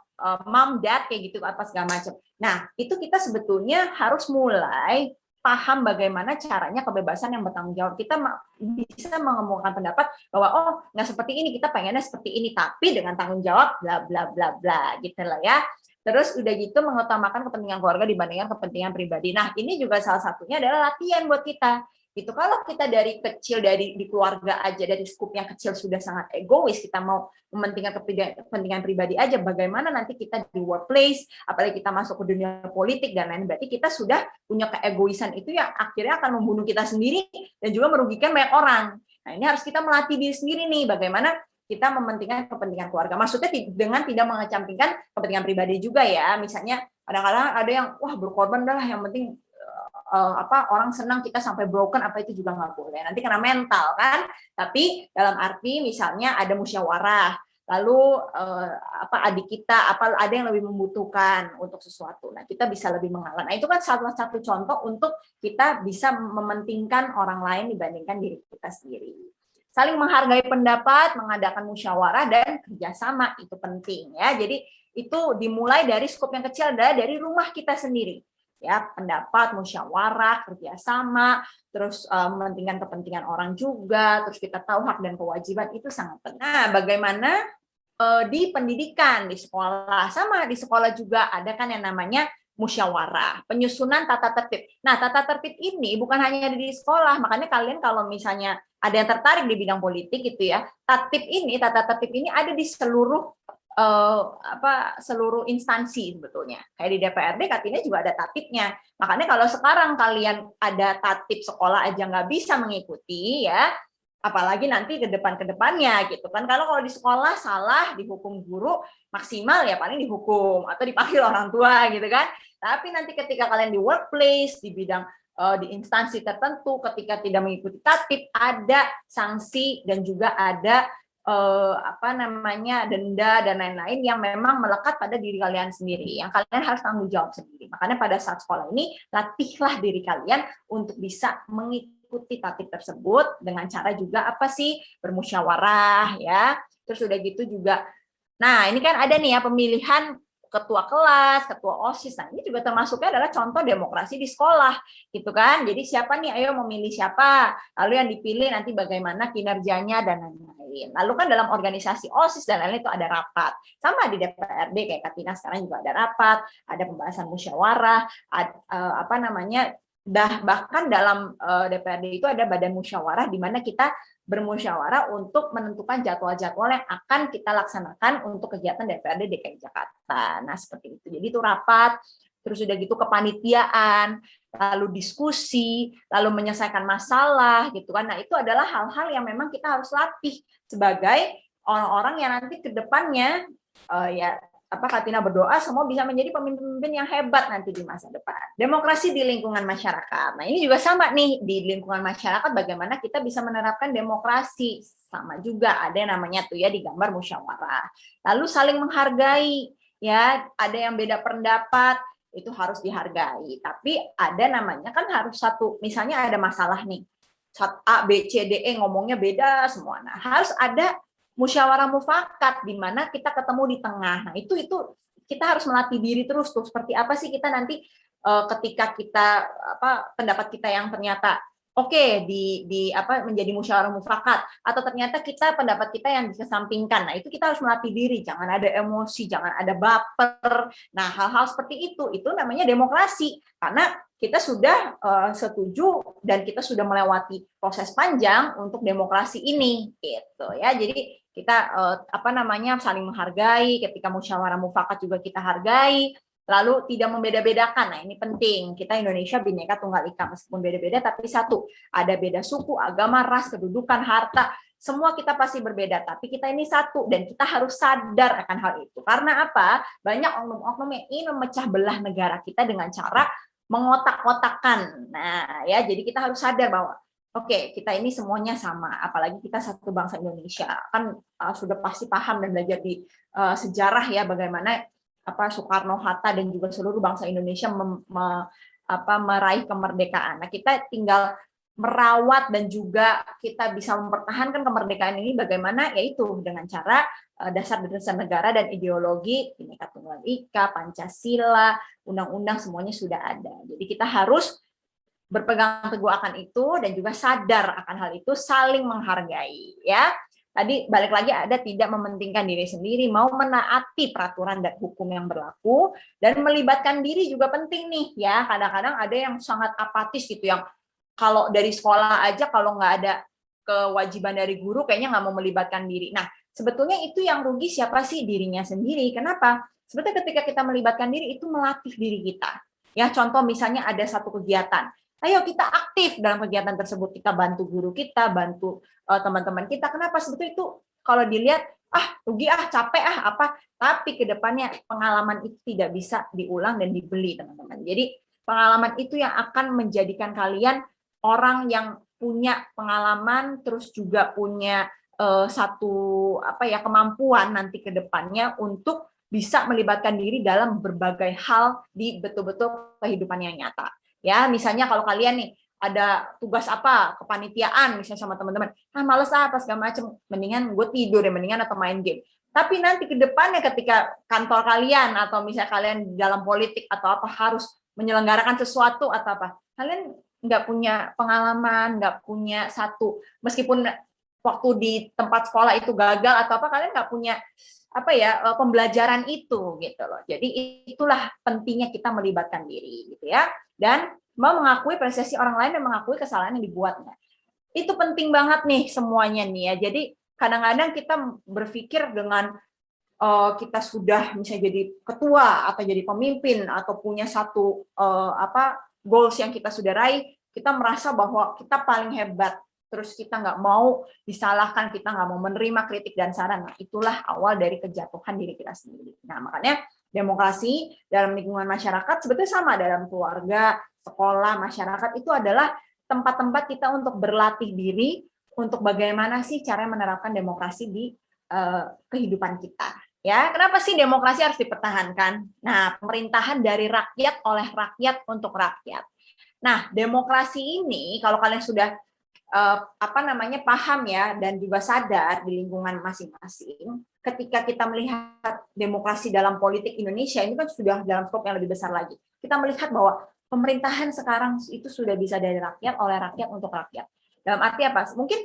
mom, dad, kayak gitu, apa segala macam. Nah, itu kita sebetulnya harus mulai paham bagaimana caranya kebebasan yang bertanggung jawab. Kita bisa mengemukakan pendapat bahwa oh, nggak seperti ini, kita pengennya seperti ini, tapi dengan tanggung jawab, bla bla bla bla, gitu lah ya. Terus udah gitu mengutamakan kepentingan keluarga dibandingkan kepentingan pribadi. Nah, ini juga salah satunya adalah latihan buat kita. Gitu. Kalau kita dari kecil, dari di keluarga aja, dari skup yang kecil sudah sangat egois, kita mau mementingkan kepentingan pribadi aja, bagaimana nanti kita di workplace, apalagi kita masuk ke dunia politik dan lain, berarti kita sudah punya keegoisan itu yang akhirnya akan membunuh kita sendiri dan juga merugikan banyak orang. Nah, ini harus kita melatih diri sendiri nih, bagaimana kita mementingkan kepentingan keluarga. Maksudnya dengan tidak mengecampingkan kepentingan pribadi juga ya. Misalnya kadang-kadang ada yang wah berkorban dah, yang penting orang senang kita sampai broken, apa itu juga nggak boleh, nanti kena mental kan. Tapi dalam arti misalnya ada musyawarah, lalu adik kita ada yang lebih membutuhkan untuk sesuatu, nah kita bisa lebih mengalah. Nah itu kan salah satu contoh untuk kita bisa mementingkan orang lain dibandingkan diri kita sendiri. Saling menghargai pendapat, mengadakan musyawarah dan kerjasama itu penting ya. Jadi itu dimulai dari skop yang kecil, adalah dari rumah kita sendiri. Ya, pendapat, musyawarah, kerjasama, terus mementingkan kepentingan orang juga, terus kita tahu hak dan kewajiban, itu sangat penting. Nah, bagaimana di pendidikan, di sekolah, sama di sekolah juga ada kan yang namanya musyawarah, penyusunan tata tertib. Nah, tata tertib ini bukan hanya di sekolah, makanya kalian kalau misalnya ada yang tertarik di bidang politik gitu ya, tata tertib ini ada di seluruh seluruh instansi sebetulnya. Kayak di DPRD Katina juga ada tatipnya. Makanya kalau sekarang kalian ada tatip sekolah aja nggak bisa mengikuti ya, apalagi nanti ke depannya gitu kan. Kalau di sekolah salah dihukum guru, maksimal ya paling dihukum atau dipanggil orang tua gitu kan. Tapi nanti ketika kalian di workplace, di bidang di instansi tertentu, ketika tidak mengikuti tatip, ada sanksi dan juga ada denda dan lain-lain yang memang melekat pada diri kalian sendiri, yang kalian harus tanggung jawab sendiri. Makanya pada saat sekolah ini latihlah diri kalian untuk bisa mengikuti tatip tersebut dengan cara juga bermusyawarah ya. Terus udah gitu juga, nah ini kan ada nih ya pemilihan ketua kelas, ketua OSIS. Nah, ini juga termasuknya adalah contoh demokrasi di sekolah, gitu kan. Jadi siapa nih, ayo memilih siapa, lalu yang dipilih nanti bagaimana kinerjanya dan lain-lain. Lalu kan dalam organisasi OSIS dan lain-lain itu ada rapat. Sama di DPRD kayak Katina sekarang juga ada rapat, ada pembahasan musyawarah, bahkan dalam DPRD itu ada badan musyawarah di mana kita bermusyawarah untuk menentukan jadwal-jadwal yang akan kita laksanakan untuk kegiatan DPRD DKI Jakarta. Nah, seperti itu. Jadi itu rapat, terus udah gitu kepanitiaan, lalu diskusi, lalu menyelesaikan masalah gitu kan. Nah, itu adalah hal-hal yang memang kita harus latih sebagai orang-orang yang nanti ke depannya Katina berdoa semua bisa menjadi pemimpin-pemimpin yang hebat nanti di masa depan. Demokrasi di lingkungan masyarakat. Nah, ini juga sama nih, di lingkungan masyarakat bagaimana kita bisa menerapkan demokrasi. Sama juga ada yang namanya tuh ya di gambar musyawarah. Lalu saling menghargai, ya, ada yang beda pendapat, itu harus dihargai. Tapi ada namanya kan harus satu, misalnya ada masalah nih. A, B, C, D, E ngomongnya beda semua. Nah, harus ada musyawarah mufakat di mana kita ketemu di tengah. Nah, itu kita harus melatih diri terus tuh. Seperti apa sih kita nanti ketika kita pendapat kita yang ternyata menjadi musyawarah mufakat, atau ternyata pendapat kita yang dikesampingkan. Nah, itu kita harus melatih diri, jangan ada emosi, jangan ada baper. Nah, hal-hal seperti itu namanya demokrasi. Karena kita sudah setuju dan kita sudah melewati proses panjang untuk demokrasi ini gitu ya. Jadi kita saling menghargai, ketika musyawarah mufakat juga kita hargai, lalu tidak membeda-bedakan. Nah, ini penting. Kita Indonesia Bhinneka Tunggal Ika, meskipun beda-beda tapi satu. Ada beda suku, agama, ras, kedudukan, harta, semua kita pasti berbeda, tapi kita ini satu dan kita harus sadar akan hal itu. Karena apa? Banyak oknum-oknum yang ingin memecah belah negara kita dengan cara mengotak-kotakan. Nah, ya, jadi kita harus sadar bahwa kita ini semuanya sama, apalagi kita satu bangsa Indonesia. Kan sudah pasti paham dan belajar di sejarah ya bagaimana Soekarno, Hatta dan juga seluruh bangsa Indonesia meraih kemerdekaan. Nah, kita tinggal merawat dan juga kita bisa mempertahankan kemerdekaan ini bagaimana, yaitu dengan cara dasar-dasar negara dan ideologi Bhinneka Tunggal Ika, Pancasila, undang-undang semuanya sudah ada. Jadi kita harus berpegang teguh akan itu dan juga sadar akan hal itu, saling menghargai ya. Tadi balik lagi ada tidak mementingkan diri sendiri, mau menaati peraturan dan hukum yang berlaku, dan melibatkan diri juga penting nih ya. Kadang-kadang ada yang sangat apatis gitu, yang kalau dari sekolah aja kalau nggak ada kewajiban dari guru kayaknya nggak mau melibatkan diri. Nah, sebetulnya itu yang rugi siapa sih? Dirinya sendiri. Kenapa? Sebetulnya ketika kita melibatkan diri itu melatih diri kita. Ya, contoh misalnya ada satu kegiatan. Ayo kita aktif dalam kegiatan tersebut, kita bantu guru kita, bantu teman-teman kita. Kenapa? Sebetulnya itu kalau dilihat rugi capek apa, tapi kedepannya pengalaman itu tidak bisa diulang dan dibeli, teman-teman. Jadi pengalaman itu yang akan menjadikan kalian orang yang punya pengalaman, terus juga punya satu kemampuan nanti ke depannya untuk bisa melibatkan diri dalam berbagai hal di betul-betul kehidupan yang nyata. Ya, misalnya kalau kalian nih ada tugas kepanitiaan misalnya sama teman-teman, males apa segala macam, mendingan gue tidur ya, mendingan atau main game. Tapi nanti ke depannya ketika kantor kalian atau misalnya kalian dalam politik atau harus menyelenggarakan sesuatu atau kalian nggak punya pengalaman, nggak punya satu, meskipun waktu di tempat sekolah itu gagal atau kalian nggak punya pembelajaran itu gitu loh. Jadi itulah pentingnya kita melibatkan diri gitu ya, dan mau mengakui prestasi orang lain dan mengakui kesalahan yang dibuatnya. Itu penting banget nih semuanya nih ya. Jadi kadang-kadang kita berpikir dengan kita sudah misalnya jadi ketua atau jadi pemimpin atau punya satu goals yang kita sudah raih, kita merasa bahwa kita paling hebat, terus kita nggak mau disalahkan, kita nggak mau menerima kritik dan saran. Nah, itulah awal dari kejatuhan diri kita sendiri. Nah, makanya demokrasi dalam lingkungan masyarakat sebetulnya sama, dalam keluarga, sekolah, masyarakat itu adalah tempat-tempat kita untuk berlatih diri untuk bagaimana sih cara menerapkan demokrasi di kehidupan kita. Ya, kenapa sih demokrasi harus dipertahankan? Nah, pemerintahan dari rakyat oleh rakyat untuk rakyat. Nah, demokrasi ini kalau kalian sudah paham ya dan juga sadar di lingkungan masing-masing, ketika kita melihat demokrasi dalam politik Indonesia ini kan sudah dalam skop yang lebih besar lagi. Kita melihat bahwa pemerintahan sekarang itu sudah bisa dari rakyat oleh rakyat untuk rakyat. Dalam arti apa? Mungkin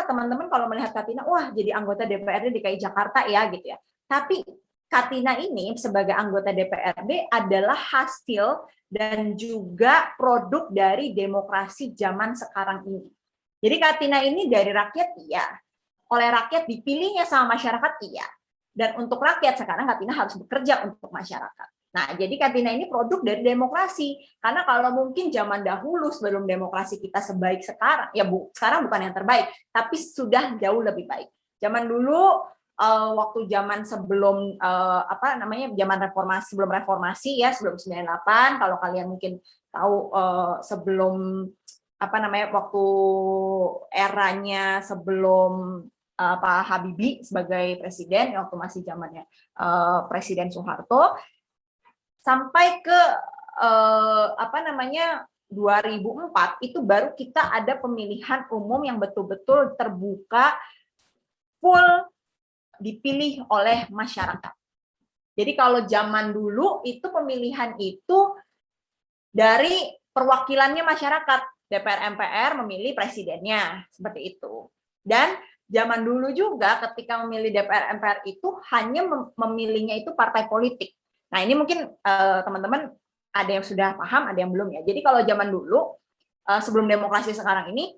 teman-teman kalau melihat Katina, wah jadi anggota DPRD DKI Jakarta ya gitu ya. Tapi Katina ini sebagai anggota DPRD adalah hasil dan juga produk dari demokrasi zaman sekarang ini. Jadi Katina ini dari rakyat iya, oleh rakyat dipilihnya sama masyarakat iya, dan untuk rakyat sekarang Katina harus bekerja untuk masyarakat. Nah, jadi Katina ini produk dari demokrasi. Karena kalau mungkin zaman dahulu sebelum demokrasi kita sebaik sekarang, ya sekarang bukan yang terbaik, tapi sudah jauh lebih baik. Zaman dulu waktu zaman sebelum zaman reformasi, sebelum reformasi ya, sebelum 98, kalau kalian mungkin tahu sebelum waktu eranya sebelum Pak Habibie sebagai presiden, waktu masih zamannya Presiden Soeharto, sampai ke 2004 itu baru kita ada pemilihan umum yang betul-betul terbuka, full dipilih oleh masyarakat. Jadi kalau zaman dulu itu pemilihan itu dari perwakilannya masyarakat, DPR MPR memilih presidennya seperti itu. Dan zaman dulu juga ketika memilih DPR MPR itu hanya memilihnya itu partai politik. Nah, ini mungkin teman-teman ada yang sudah paham, ada yang belum ya. Jadi kalau zaman dulu, sebelum demokrasi sekarang ini,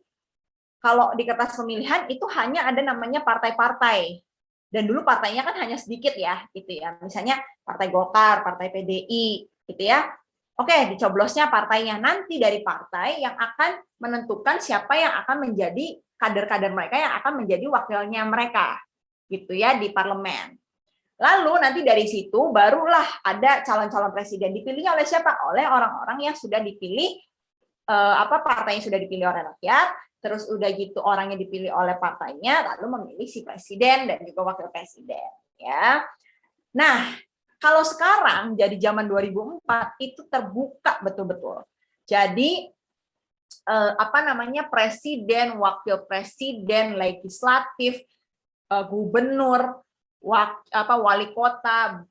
kalau di kertas pemilihan itu hanya ada namanya partai-partai. Dan dulu partainya kan hanya sedikit ya, gitu ya. Misalnya Partai Golkar, Partai PDI, gitu ya. Oke, dicoblosnya partainya. Nanti dari partai yang akan menentukan siapa yang akan menjadi kader-kader mereka yang akan menjadi wakilnya mereka, gitu ya, di parlemen. Lalu nanti dari situ barulah ada calon-calon presiden, dipilihnya oleh siapa? Oleh orang-orang yang sudah dipilih, partai yang sudah dipilih oleh rakyat, terus udah gitu orangnya dipilih oleh partainya, lalu memilih si presiden dan juga wakil presiden. Ya. Nah, kalau sekarang jadi zaman 2004 itu terbuka betul-betul. Jadi presiden, wakil presiden, legislatif, gubernur, wali kota,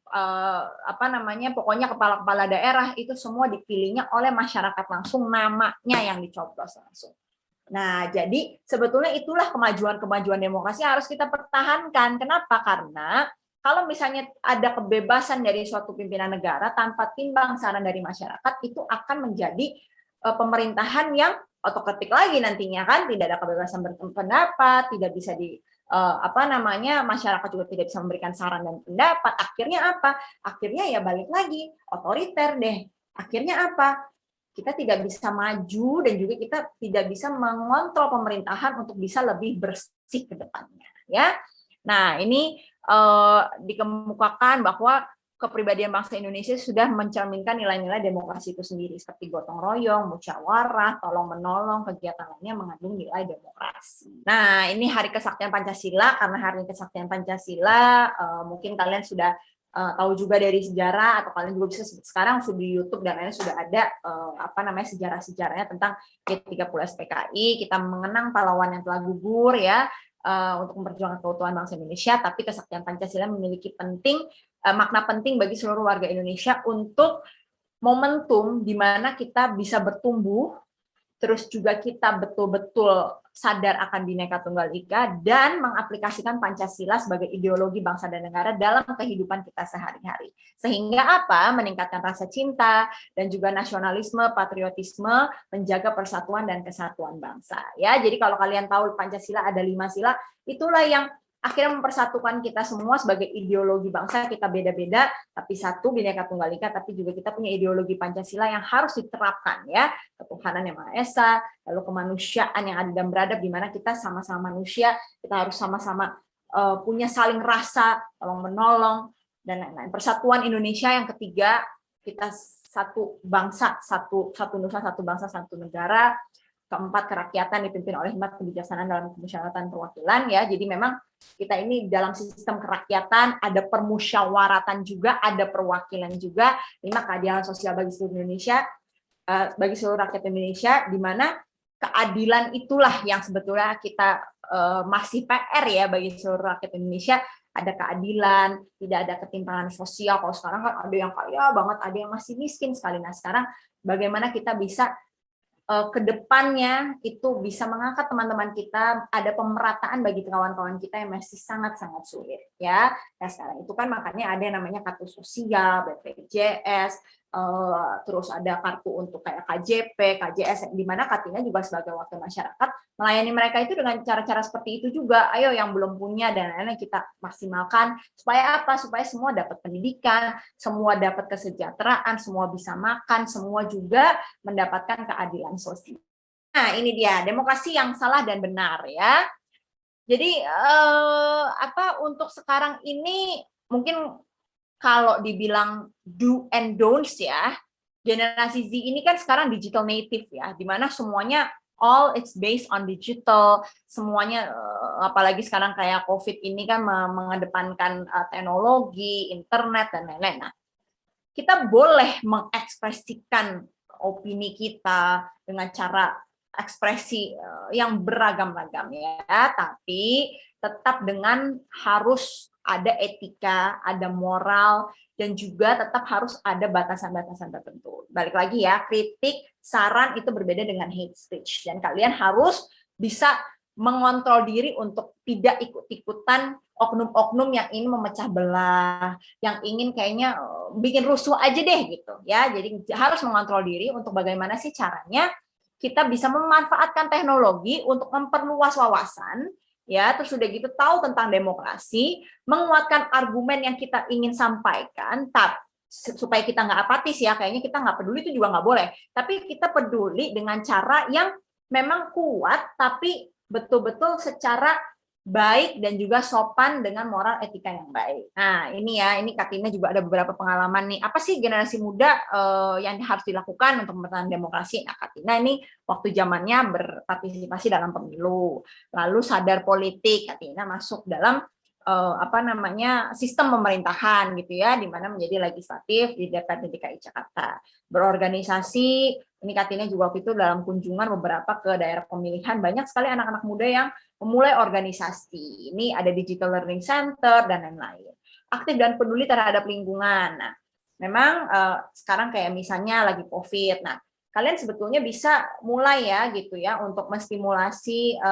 pokoknya kepala-kepala daerah itu semua dipilihnya oleh masyarakat langsung, namanya yang dicoblos langsung. Nah, jadi sebetulnya itulah kemajuan-kemajuan demokrasi yang harus kita pertahankan. Kenapa? Karena kalau misalnya ada kebebasan dari suatu pimpinan negara tanpa timbang saran dari masyarakat, itu akan menjadi pemerintahan yang otokratik lagi nantinya kan, tidak ada kebebasan berpendapat, tidak bisa masyarakat juga tidak bisa memberikan saran dan pendapat. Akhirnya apa? Akhirnya ya balik lagi otoriter deh. Akhirnya apa? Kita tidak bisa maju dan juga kita tidak bisa mengontrol pemerintahan untuk bisa lebih bersih ke depannya ya. Nah, ini dikemukakan bahwa kepribadian bangsa Indonesia sudah mencerminkan nilai-nilai demokrasi itu sendiri, seperti gotong royong, musyawarah, tolong-menolong, kegiatan lainnya mengandung nilai demokrasi. Nah, ini Hari Kesaktian Pancasila. Karena Hari Kesaktian Pancasila, mungkin kalian sudah tahu juga dari sejarah, atau kalian juga bisa sekarang sudah di YouTube dan lainnya sudah ada sejarah-sejarahnya tentang G30 PKI. Kita mengenang pahlawan yang telah gugur ya, untuk memperjuangkan keutuhan bangsa Indonesia, tapi kesaktian Pancasila memiliki makna penting bagi seluruh warga Indonesia untuk momentum di mana kita bisa bertumbuh, terus juga kita betul-betul sadar akan Bhinneka Tunggal Ika dan mengaplikasikan Pancasila sebagai ideologi bangsa dan negara dalam kehidupan kita sehari-hari. Sehingga apa? Meningkatkan rasa cinta dan juga nasionalisme, patriotisme, menjaga persatuan dan kesatuan bangsa. Ya, jadi kalau kalian tahu Pancasila ada 5 sila, itulah yang akhirnya mempersatukan kita semua sebagai ideologi bangsa. Kita beda-beda, tapi satu Bhinneka Tunggal Ika, tapi juga kita punya ideologi Pancasila yang harus diterapkan ya, ketuhanan yang Maha Esa, lalu kemanusiaan yang adil dan beradab, di mana kita sama-sama manusia, kita harus sama-sama punya saling rasa, tolong menolong dan lain-lain. Persatuan Indonesia yang ketiga, kita satu bangsa, satu nusa, satu bangsa, satu negara. Keempat, kerakyatan dipimpin oleh hikmat kebijaksanaan dalam kemusyawaratan perwakilan ya. Jadi memang kita ini dalam sistem kerakyatan, ada permusyawaratan juga, ada perwakilan juga. 5, keadilan sosial bagi seluruh Indonesia, bagi seluruh rakyat Indonesia, di mana keadilan itulah yang sebetulnya kita masih PR ya bagi seluruh rakyat Indonesia. Ada keadilan, tidak ada ketimpangan sosial. Kalau sekarang kan ada yang kaya banget, ada yang masih miskin sekali. Nah sekarang bagaimana kita bisa ke depannya itu bisa mengangkat teman-teman kita, ada pemerataan bagi kawan-kawan kita yang masih sangat-sangat sulit ya. Nah sekarang itu kan makanya ada yang namanya kartu sosial, BPJS, terus ada kartu untuk kayak KJP, KJS, di mana Katina juga sebagai wakil masyarakat melayani mereka itu dengan cara-cara seperti itu juga. Ayo yang belum punya dan lain-lain kita maksimalkan supaya apa? Supaya semua dapat pendidikan, semua dapat kesejahteraan, semua bisa makan, semua juga mendapatkan keadilan sosial. Nah, ini dia demokrasi yang salah dan benar ya. Jadi untuk sekarang ini mungkin kalau dibilang do and don'ts ya, generasi Z ini kan sekarang digital native ya, di mana semuanya all it's based on digital, semuanya apalagi sekarang kayak COVID ini kan mengedepankan teknologi, internet dan lain-lain. Nah, kita boleh mengekspresikan opini kita dengan cara ekspresi yang beragam-ragam ya, tapi tetap dengan harus ada etika, ada moral, dan juga tetap harus ada batasan-batasan tertentu. Balik lagi ya, kritik, saran itu berbeda dengan hate speech. Dan kalian harus bisa mengontrol diri untuk tidak ikut-ikutan oknum-oknum yang ingin memecah belah, yang ingin kayaknya bikin rusuh aja deh gitu ya. Jadi harus mengontrol diri untuk bagaimana sih caranya kita bisa memanfaatkan teknologi untuk memperluas wawasan, ya, terus sudah gitu tahu tentang demokrasi, menguatkan argumen yang kita ingin sampaikan, supaya kita nggak apatis ya, kayaknya kita nggak peduli itu juga nggak boleh, tapi kita peduli dengan cara yang memang kuat, tapi betul-betul secara baik dan juga sopan dengan moral etika yang baik. Nah ini ya, ini Katina juga ada beberapa pengalaman nih. Apa sih generasi muda yang harus dilakukan untuk mempertahankan demokrasi? Nah Katina ini waktu zamannya berpartisipasi dalam pemilu, lalu sadar politik, Katina masuk dalam sistem pemerintahan gitu ya, di mana menjadi legislatif di DPRD DKI Jakarta. Berorganisasi, ini Katina juga waktu itu dalam kunjungan beberapa ke daerah pemilihan, banyak sekali anak-anak muda yang memulai organisasi. Ini ada Digital Learning Center dan lain-lain. Aktif dan peduli terhadap lingkungan. Nah, memang sekarang kayak misalnya lagi COVID. Nah, kalian sebetulnya bisa mulai ya gitu ya untuk menstimulasi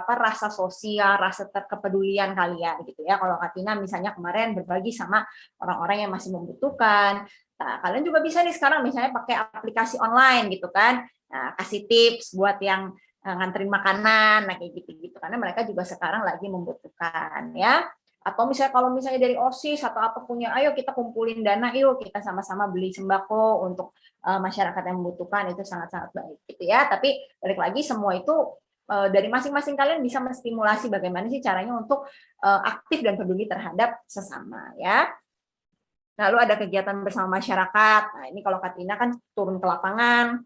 rasa sosial, rasa kepedulian kalian gitu ya. Kalau Katina misalnya kemarin berbagi sama orang-orang yang masih membutuhkan, nah, kalian juga bisa nih sekarang misalnya pakai aplikasi online gitu kan, nah, kasih tips buat yang nganterin makanan, nah kayak gitu-gitu karena mereka juga sekarang lagi membutuhkan ya. Atau misalnya kalau misalnya dari OSIS atau apa punya, ayo kita kumpulin dana, yuk kita sama-sama beli sembako untuk masyarakat yang membutuhkan, itu sangat-sangat baik gitu ya. Tapi balik lagi semua itu dari masing-masing kalian bisa menstimulasi bagaimana sih caranya untuk aktif dan peduli terhadap sesama ya. Lalu ada kegiatan bersama masyarakat. Nah, ini kalau Katina kan turun ke lapangan.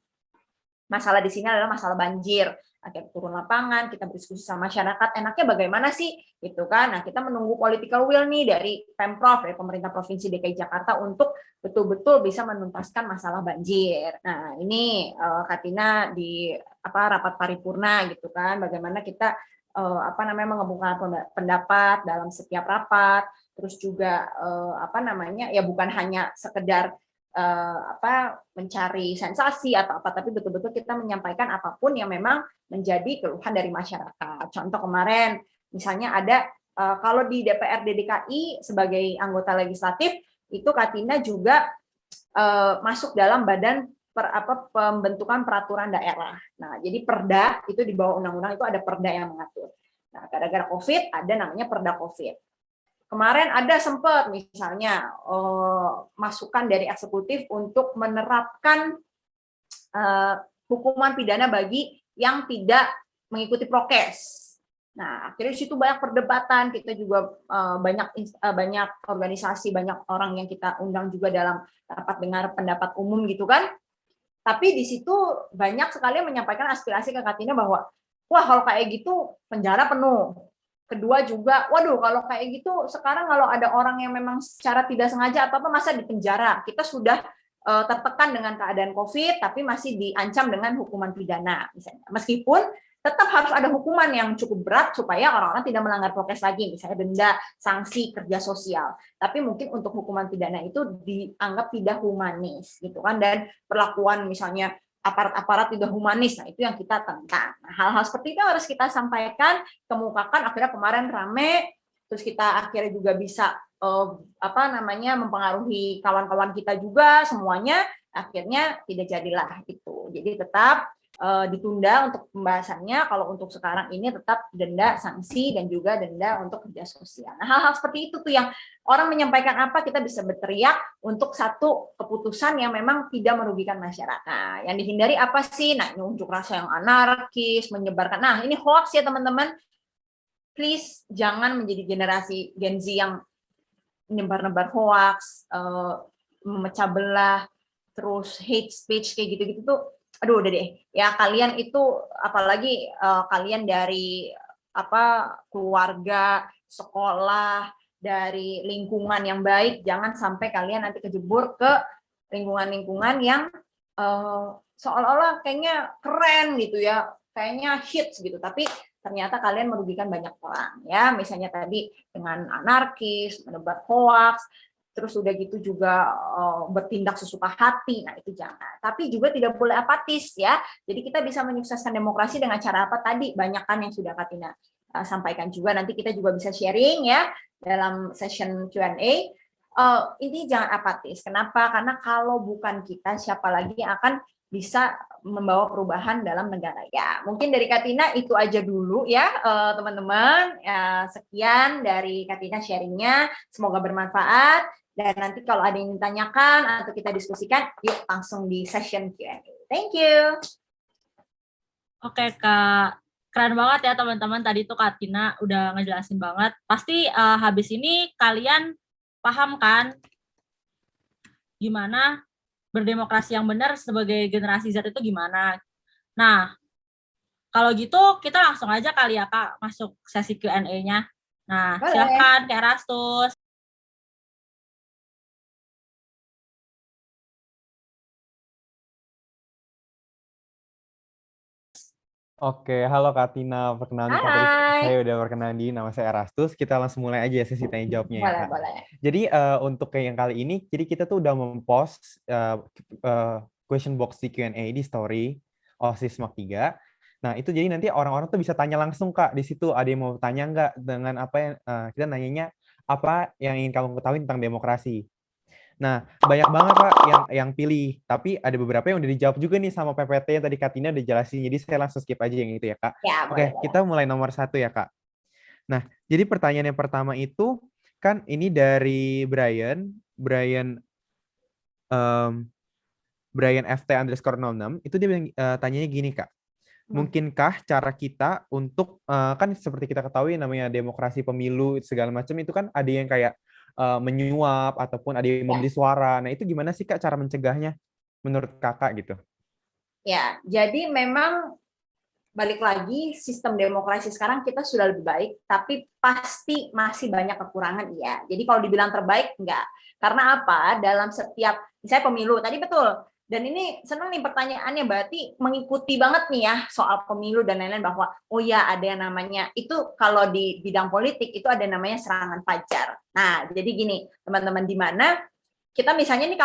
Masalah di sini adalah masalah banjir. Kita turun lapangan, kita berdiskusi sama masyarakat, enaknya bagaimana sih, gitu kan? Nah, kita menunggu political will nih dari Pemprov, dari pemerintah Provinsi DKI Jakarta untuk betul-betul bisa menuntaskan masalah banjir. Nah, ini Katina di rapat paripurna gitu kan, bagaimana kita mengemukakan pendapat dalam setiap rapat, terus juga ya bukan hanya sekedar mencari sensasi atau apa, tapi betul-betul kita menyampaikan apapun yang memang menjadi keluhan dari masyarakat. Contoh kemarin misalnya ada kalau di DPRD DKI sebagai anggota legislatif itu Katina juga masuk dalam badan pembentukan peraturan daerah. Nah, jadi Perda itu di bawah undang-undang itu ada Perda yang mengatur. Nah, gara-gara COVID ada namanya Perda COVID. Kemarin ada sempat misalnya masukan dari eksekutif untuk menerapkan hukuman pidana bagi yang tidak mengikuti prokes. Nah, akhirnya di situ banyak perdebatan, kita juga banyak organisasi, banyak orang yang kita undang juga dalam rapat dengar pendapat umum gitu kan. Tapi di situ banyak sekali yang menyampaikan aspirasi ke Katina bahwa wah kalau kayak gitu penjara penuh. Kedua juga, waduh kalau kayak gitu sekarang kalau ada orang yang memang secara tidak sengaja atau apa masa di penjara. Kita sudah tertekan dengan keadaan COVID tapi masih diancam dengan hukuman pidana misalnya. Meskipun tetap harus ada hukuman yang cukup berat supaya orang-orang tidak melanggar prokes lagi, misalnya denda, sanksi, kerja sosial. Tapi mungkin untuk hukuman pidana itu dianggap tidak humanis gitu kan, dan perlakuan misalnya aparat-aparat tidak humanis, nah itu yang kita tentang. Nah, hal-hal seperti itu harus kita sampaikan, kemukakan. Akhirnya kemarin rame, terus kita akhirnya juga bisa mempengaruhi kawan-kawan kita juga semuanya. Akhirnya tidak jadilah itu. Jadi tetap ditunda untuk pembahasannya. Kalau untuk sekarang ini tetap denda, sanksi, dan juga denda untuk kerja sosial. Nah, hal-hal seperti itu tuh yang orang menyampaikan apa, kita bisa berteriak untuk satu keputusan yang memang tidak merugikan masyarakat. Yang dihindari apa sih? Nah, ini unjuk rasa yang anarkis, menyebarkan. Nah, ini hoax ya teman-teman. Please jangan menjadi generasi Gen Z yang menyebar-nebar hoax, memecah belah, terus hate speech kayak gitu-gitu tuh. Aduh udah deh. Ya kalian itu apalagi kalian dari keluarga, sekolah, dari lingkungan yang baik, jangan sampai kalian nanti kejebur ke lingkungan-lingkungan yang seolah-olah kayaknya keren gitu ya, kayaknya hits gitu, tapi ternyata kalian merugikan banyak orang ya, misalnya tadi dengan anarkis, menebar hoax, terus udah gitu juga bertindak sesuka hati, nah itu jangan. Tapi juga tidak boleh apatis ya, jadi kita bisa menyukseskan demokrasi dengan cara apa tadi, banyak kan yang sudah Katina sampaikan juga, nanti kita juga bisa sharing ya dalam session Q&A. Ini jangan apatis. Kenapa? Karena kalau bukan kita, siapa lagi yang akan bisa membawa perubahan dalam negara. Ya, mungkin dari Katina itu aja dulu ya, teman-teman. Sekian dari Katina sharingnya. Semoga bermanfaat. Dan nanti kalau ada yang ditanyakan atau kita diskusikan, yuk langsung di session Q&A. Thank you. Oke, Kak. Keren banget ya teman-teman, tadi tuh Katina udah ngejelasin banget. Pasti habis ini kalian paham kan gimana berdemokrasi yang benar sebagai generasi Z itu gimana. Nah, kalau gitu kita langsung aja kali ya Kak masuk sesi Q&A-nya. Nah, silakan Kak Erastus. Oke, halo Kak Tina. Perkenalkan saya udah perkenalan diri, nama saya Erastus. Kita langsung mulai aja sesi tanya jawabnya ya, Kak. Boleh. Jadi untuk yang kali ini, jadi kita tuh udah mempost question box di Q&A di story OSIS MAK 3. Nah, itu jadi nanti orang-orang tuh bisa tanya langsung, Kak. Di situ ada yang mau tanya nggak dengan apa yang kita nanyanya apa yang ingin kamu ketahui tentang demokrasi. Nah, banyak banget, Kak, yang pilih. Tapi ada beberapa yang udah dijawab juga nih sama PPT yang tadi Katina udah jelasin. Jadi saya langsung skip aja yang itu ya, Kak. Ya, Oke, kita mulai nomor 1 ya, Kak. Nah, jadi pertanyaan yang pertama itu kan ini dari Brian FT_06 itu dia tanyanya gini, Kak. Mungkinkah cara kita untuk kan seperti kita ketahui namanya demokrasi pemilu segala macam itu kan ada yang kayak menyuap ataupun ada yang membeli suara. Nah, itu gimana sih, Kak, cara mencegahnya menurut Kakak gitu? Ya, jadi memang balik lagi sistem demokrasi sekarang kita sudah lebih baik, tapi pasti masih banyak kekurangan, iya. Jadi kalau dibilang terbaik, enggak. Karena apa? Dalam setiap, misalnya pemilu, tadi betul. Dan ini senang nih pertanyaannya, berarti mengikuti banget nih ya soal pemilu dan lain-lain, bahwa oh ya ada yang namanya, itu kalau di bidang politik itu ada namanya serangan fajar. Nah, jadi gini, teman-teman, di mana kita misalnya ini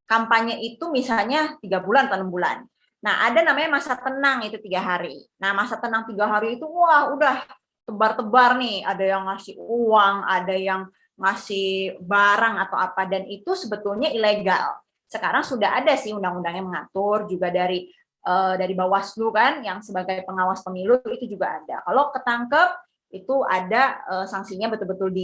kampanye itu misalnya 3 bulan atau 6 bulan. Nah, ada namanya masa tenang itu 3 hari. Nah, masa tenang 3 hari itu wah udah tebar-tebar nih, ada yang ngasih uang, ada yang ngasih barang atau apa, dan itu sebetulnya ilegal. Sekarang sudah ada sih undang-undangnya mengatur, juga dari Bawaslu kan yang sebagai pengawas pemilu itu juga ada. Kalau ketangkep itu ada sanksinya, betul-betul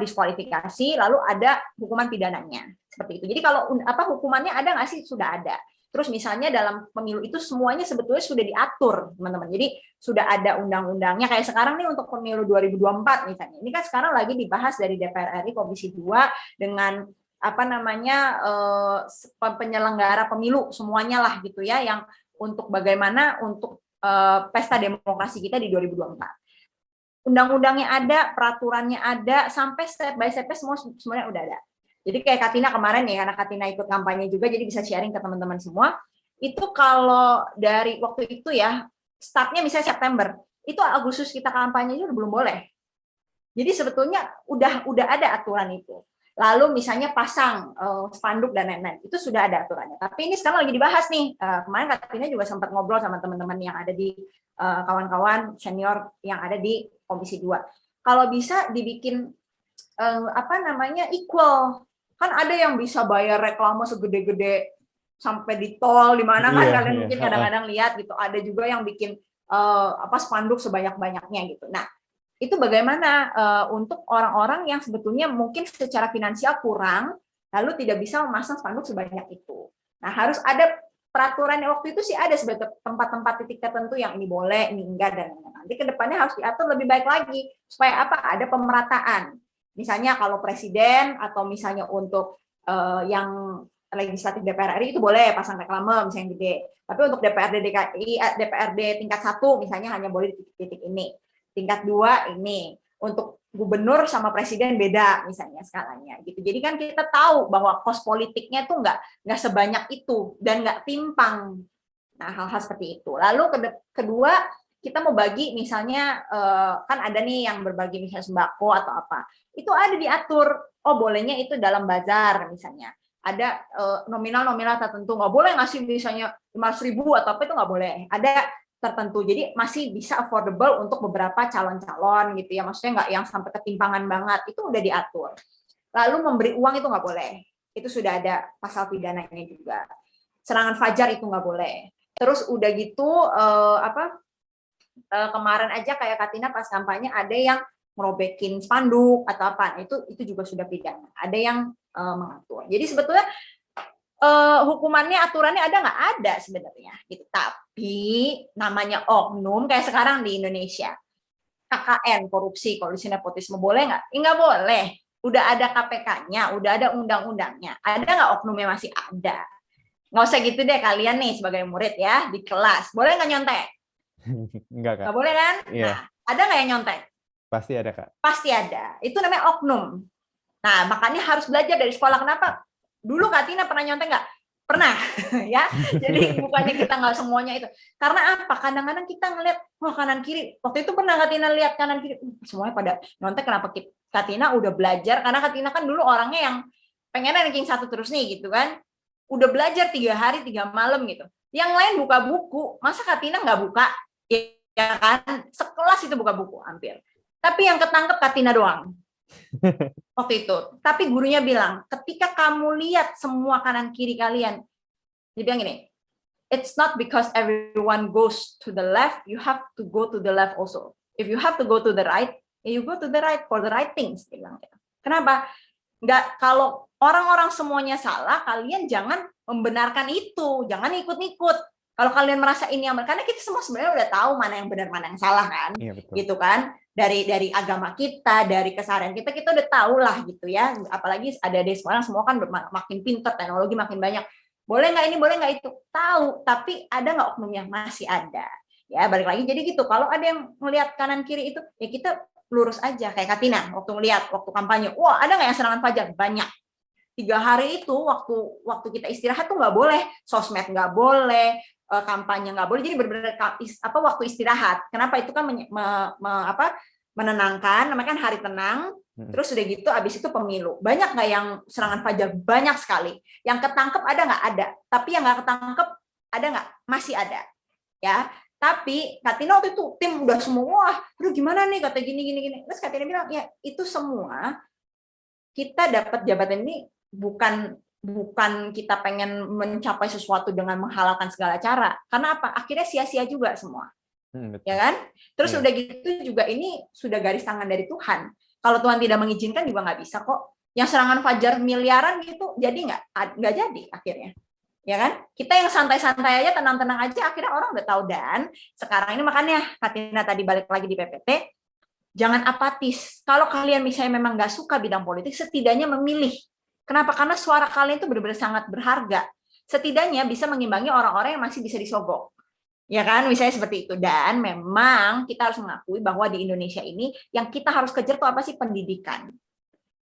diskualifikasi, lalu ada hukuman pidananya seperti itu. Jadi kalau hukumannya ada nggak sih? Sudah ada. Terus misalnya dalam pemilu itu semuanya sebetulnya sudah diatur, teman-teman. Jadi sudah ada undang-undangnya, kayak sekarang nih untuk pemilu 2024 misalnya. Ini kan sekarang lagi dibahas dari DPR RI Komisi 2 dengan penyelenggara pemilu semuanya lah gitu ya, yang untuk bagaimana untuk pesta demokrasi kita di 2024. Undang-undangnya ada, peraturannya ada, sampai step by step semuanya udah ada. Jadi kayak Katina kemarin ya, karena Katina ikut kampanye juga, jadi bisa sharing ke teman-teman semua. Itu kalau dari waktu itu ya, startnya misalnya September, itu Agustus kita kampanye juga belum boleh. Jadi sebetulnya udah ada aturan itu. Lalu misalnya pasang spanduk dan lain-lain, itu sudah ada aturannya. Tapi ini sekarang lagi dibahas nih. Kemarin Katina juga sempat ngobrol sama teman-teman yang ada di kawan-kawan senior yang ada di Komisi 2. Kalau bisa dibikin equal. Kan ada yang bisa bayar reklame segede-gede sampai di tol di mana kan, kalian mungkin kadang-kadang lihat gitu. Ada juga yang bikin spanduk sebanyak-banyaknya gitu. Nah, itu bagaimana untuk orang-orang yang sebetulnya mungkin secara finansial kurang, lalu tidak bisa memasang spanduk sebanyak itu. Nah, harus ada peraturan yang waktu itu sih ada sebetulnya tempat-tempat titik tertentu yang ini boleh, ini enggak, dan nanti ke depannya harus diatur lebih baik lagi supaya apa? Ada pemerataan. Misalnya kalau presiden atau misalnya untuk yang legislatif DPR RI itu boleh pasang reklame misalnya yang gede. Tapi untuk DPRD DKI, DPRD tingkat 1 misalnya hanya boleh di titik ini. Tingkat 2 ini. Untuk gubernur sama presiden beda misalnya skalanya gitu. Jadi kan kita tahu bahwa kos politiknya tuh nggak sebanyak itu dan nggak timpang. Nah, hal-hal seperti itu. Lalu kedua, kita mau bagi misalnya kan ada nih yang berbagi misalnya sembako atau apa. Itu ada diatur. Oh, bolehnya itu dalam bazar misalnya. Ada nominal-nominal tertentu, nggak boleh ngasih misalnya 500.000 atau apa, itu nggak boleh. Ada tertentu, jadi masih bisa affordable untuk beberapa calon-calon gitu ya, maksudnya nggak yang sampai ketimpangan banget, itu udah diatur. Lalu memberi uang itu nggak boleh, itu sudah ada pasal pidananya juga. Serangan fajar itu nggak boleh. Terus udah gitu kemarin aja kayak Katina pas kampanye ada yang merobekin spanduk atau apa, itu juga sudah pidana. Ada yang mengatur. Jadi sebetulnya hukumannya, aturannya ada nggak? Ada sebenarnya gitu. Tapi namanya oknum kayak sekarang di Indonesia, KKN, korupsi, kolusi, nepotisme, boleh nggak? Nggak boleh. Udah ada KPK-nya, udah ada undang-undangnya. Ada nggak oknumnya? Masih ada. Nggak usah gitu deh kalian nih sebagai murid ya di kelas. Boleh nggak nyontek? Enggak, Kak. Nggak boleh kan? Iya. Nah, ada nggak yang nyontek? Pasti ada, Kak. Pasti ada. Itu namanya oknum. Nah, makanya harus belajar dari sekolah. Kenapa? Dulu Katina pernah nyontek nggak? Pernah, ya. Jadi bukannya kita nggak semuanya itu. Karena apa? Kadang-kadang kita ngeliat, wah kanan kiri. Waktu itu pernah Katina lihat kanan kiri, semuanya pada nyontek. Kenapa Katina udah belajar? Karena Katina kan dulu orangnya yang pengen ranking 1 terus nih gitu kan. Udah belajar 3 hari 3 malam gitu. Yang lain buka buku, masa Katina nggak buka? Ya kan, sekelas itu buka buku hampir. Tapi yang ketangkep Katina doang. Waktu itu. Tapi gurunya bilang, ketika kamu lihat semua kanan kiri kalian, dia bilang gini, it's not because everyone goes to the left, you have to go to the left also. If you have to go to the right, you go to the right for the right things. Dia bilang gitu. Kenapa? Nggak, kalau orang-orang semuanya salah, kalian jangan membenarkan itu, jangan ikut-ikut. Kalau kalian merasa ini yang benar, karena kita semua sebenarnya udah tahu mana yang benar, mana yang salah kan, gitu kan? Dari agama kita, dari keseharian kita udah tahu lah gitu ya. Apalagi ada sekarang semua kan makin pintar, teknologi makin banyak. Boleh nggak ini, boleh nggak itu, tahu. Tapi ada nggak oknumnya? Masih ada. Ya balik lagi. Jadi gitu. Kalau ada yang melihat kanan kiri itu, ya kita lurus aja. Kayak Katina waktu ngelihat waktu kampanye. Wah ada nggak yang serangan fajar? Banyak. 3 hari itu waktu kita istirahat tuh nggak boleh, sosmed nggak boleh, kampanye nggak boleh, jadi benar-benar waktu istirahat. Kenapa? Itu kan menenangkan, namanya kan hari tenang. Terus udah gitu, abis itu pemilu. Banyak nggak yang serangan fajar? Banyak sekali. Yang ketangkep ada nggak? Ada. Tapi yang nggak ketangkep ada nggak? Masih ada. Ya. Tapi Katina waktu itu tim udah semua, aduh gimana nih, kata gini. Terus Katina bilang, ya itu semua kita dapat jabatan ini bukan kita pengen mencapai sesuatu dengan menghalalkan segala cara. Karena apa? Akhirnya sia-sia juga semua. Ya kan? Terus udah gitu juga ini sudah garis tangan dari Tuhan. Kalau Tuhan tidak mengizinkan juga nggak bisa kok. Yang serangan fajar miliaran gitu, jadi nggak jadi akhirnya. Ya kan? Kita yang santai-santai aja, tenang-tenang aja, akhirnya orang udah tahu. Dan sekarang ini makanya Katina tadi balik lagi di PPT, jangan apatis. Kalau kalian misalnya memang nggak suka bidang politik, setidaknya memilih. Kenapa? Karena suara kalian itu benar-benar sangat berharga. Setidaknya bisa mengimbangi orang-orang yang masih bisa disogok. Ya kan, misalnya seperti itu. Dan memang kita harus mengakui bahwa di Indonesia ini yang kita harus kejar itu apa sih? Pendidikan.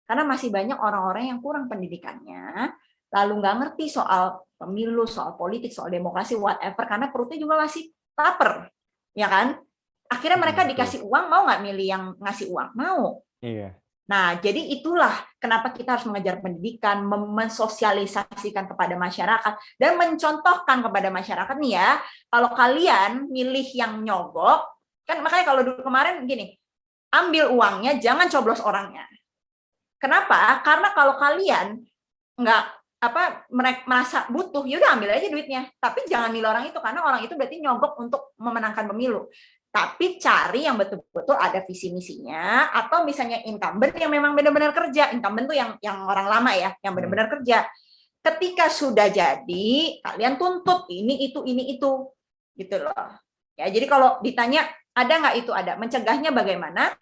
Karena masih banyak orang-orang yang kurang pendidikannya, lalu nggak ngerti soal pemilu, soal politik, soal demokrasi, whatever, karena perutnya juga masih lapar. Ya kan? Akhirnya mereka dikasih uang, mau nggak milih yang ngasih uang? Mau. Iya. Nah, jadi itulah kenapa kita harus mengejar pendidikan, mensosialisasikan kepada masyarakat, dan mencontohkan kepada masyarakat nih ya, kalau kalian milih yang nyogok, kan makanya kalau dulu kemarin gini, ambil uangnya, jangan coblos orangnya. Kenapa? Karena kalau kalian nggak merasa butuh, yaudah ambil aja duitnya, tapi jangan milih orang itu, karena orang itu berarti nyogok untuk memenangkan pemilu. Tapi cari yang betul-betul ada visi misinya, atau misalnya incumbent yang memang benar-benar kerja. Incumbent tuh yang orang lama ya, yang benar-benar kerja. Ketika sudah jadi, kalian tuntut ini itu gitu loh. Ya, jadi kalau ditanya ada nggak itu ada, mencegahnya bagaimana?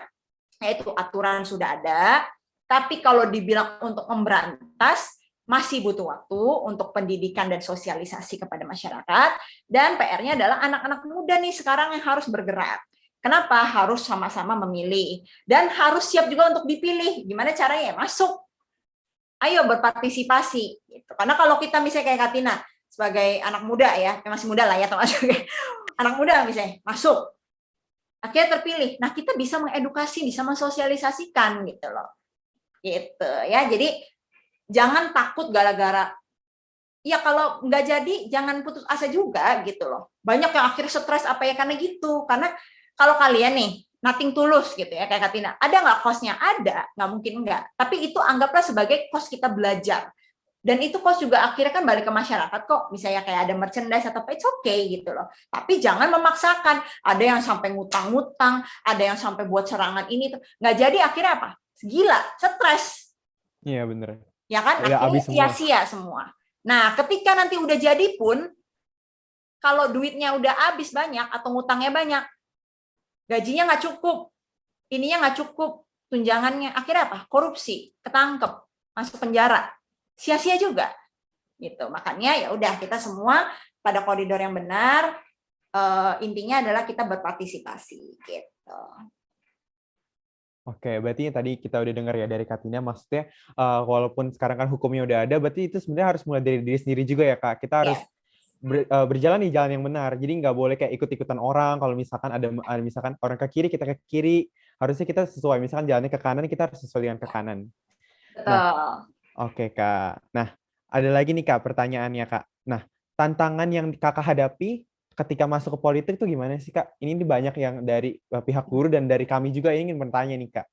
Yaitu aturan sudah ada, tapi kalau dibilang untuk memberantas, masih butuh waktu untuk pendidikan dan sosialisasi kepada masyarakat, dan PR-nya adalah anak-anak muda nih sekarang yang harus bergerak. Kenapa? Harus sama-sama memilih dan harus siap juga untuk dipilih. Gimana caranya? Masuk. Ayo berpartisipasi. Gitu. Karena kalau kita misalnya kayak Katina sebagai anak muda ya, masih muda lah ya, termasuk anak muda misalnya masuk, akhirnya terpilih. Nah kita bisa mengedukasi, bisa mensosialisasikan gitu loh. Gitu ya. Jadi jangan takut gara-gara, ya kalau nggak jadi jangan putus asa juga gitu loh. Banyak yang akhirnya stres apa ya karena gitu. Karena kalau kalian nih nothing tulus gitu ya kayak Katina, ada nggak cost-nya? Ada, nggak mungkin nggak. Tapi itu anggaplah sebagai cost kita belajar. Dan itu cost juga akhirnya kan balik ke masyarakat kok. Misalnya kayak ada merchandise atau apa, it's okay gitu loh. Tapi jangan memaksakan. Ada yang sampai ngutang-ngutang, ada yang sampai buat serangan ini tuh. Nggak jadi akhirnya apa? Gila, stres. Iya bener. Ya kan, akhirnya sia-sia semua. Nah, ketika nanti udah jadi pun, kalau duitnya udah habis banyak atau ngutangnya banyak, gajinya nggak cukup, ininya nggak cukup, tunjangannya, akhirnya apa? Korupsi, ketangkep, masuk penjara, sia-sia juga. Gitu. Makanya ya udah kita semua pada koridor yang benar. Intinya adalah kita berpartisipasi. Gitu. Oke, berarti tadi kita udah dengar ya dari Katina, maksudnya walaupun sekarang kan hukumnya udah ada, berarti itu sebenarnya harus mulai dari diri sendiri juga ya Kak. Kita harus berjalan di jalan yang benar. Jadi nggak boleh kayak ikut-ikutan orang. Kalau misalkan ada misalkan orang ke kiri, kita ke kiri. Harusnya kita sesuai. Misalkan jalannya ke kanan, kita harus sesuai dengan ke kanan. Betul. Oke, Kak. Nah, ada lagi nih, Kak, pertanyaannya, Kak. Nah, tantangan yang Kakak hadapi ketika masuk ke politik tuh gimana sih, Kak? Ini banyak yang dari pihak guru dan dari kami juga ingin bertanya nih, Kak.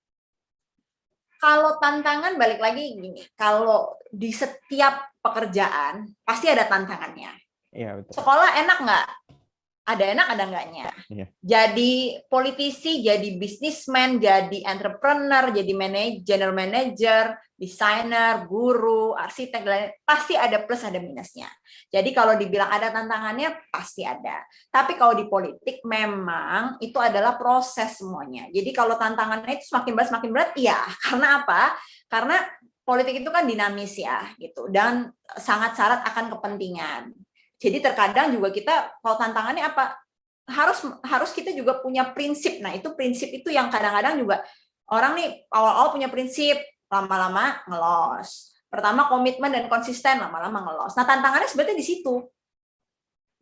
Kalau tantangan balik lagi gini, kalau di setiap pekerjaan pasti ada tantangannya. Iya, betul. Sekolah enak nggak? Ada enak, ada enggaknya. Iya. Jadi politisi, jadi businessman, jadi entrepreneur, jadi general manager, desainer, guru, arsitek, pasti ada plus, ada minusnya. Jadi kalau dibilang ada tantangannya, pasti ada. Tapi kalau di politik, memang itu adalah proses semuanya. Jadi kalau tantangannya itu semakin berat, iya. Karena apa? Karena politik itu kan dinamis ya, gitu, dan sangat syarat akan kepentingan. Jadi terkadang juga kita kalau tantangannya apa, harus kita juga punya prinsip. Nah, itu prinsip itu yang kadang-kadang juga orang nih awal-awal punya prinsip, lama-lama ngelos. Pertama komitmen dan konsisten, lama-lama ngelos. Nah, tantangannya sebenarnya di situ.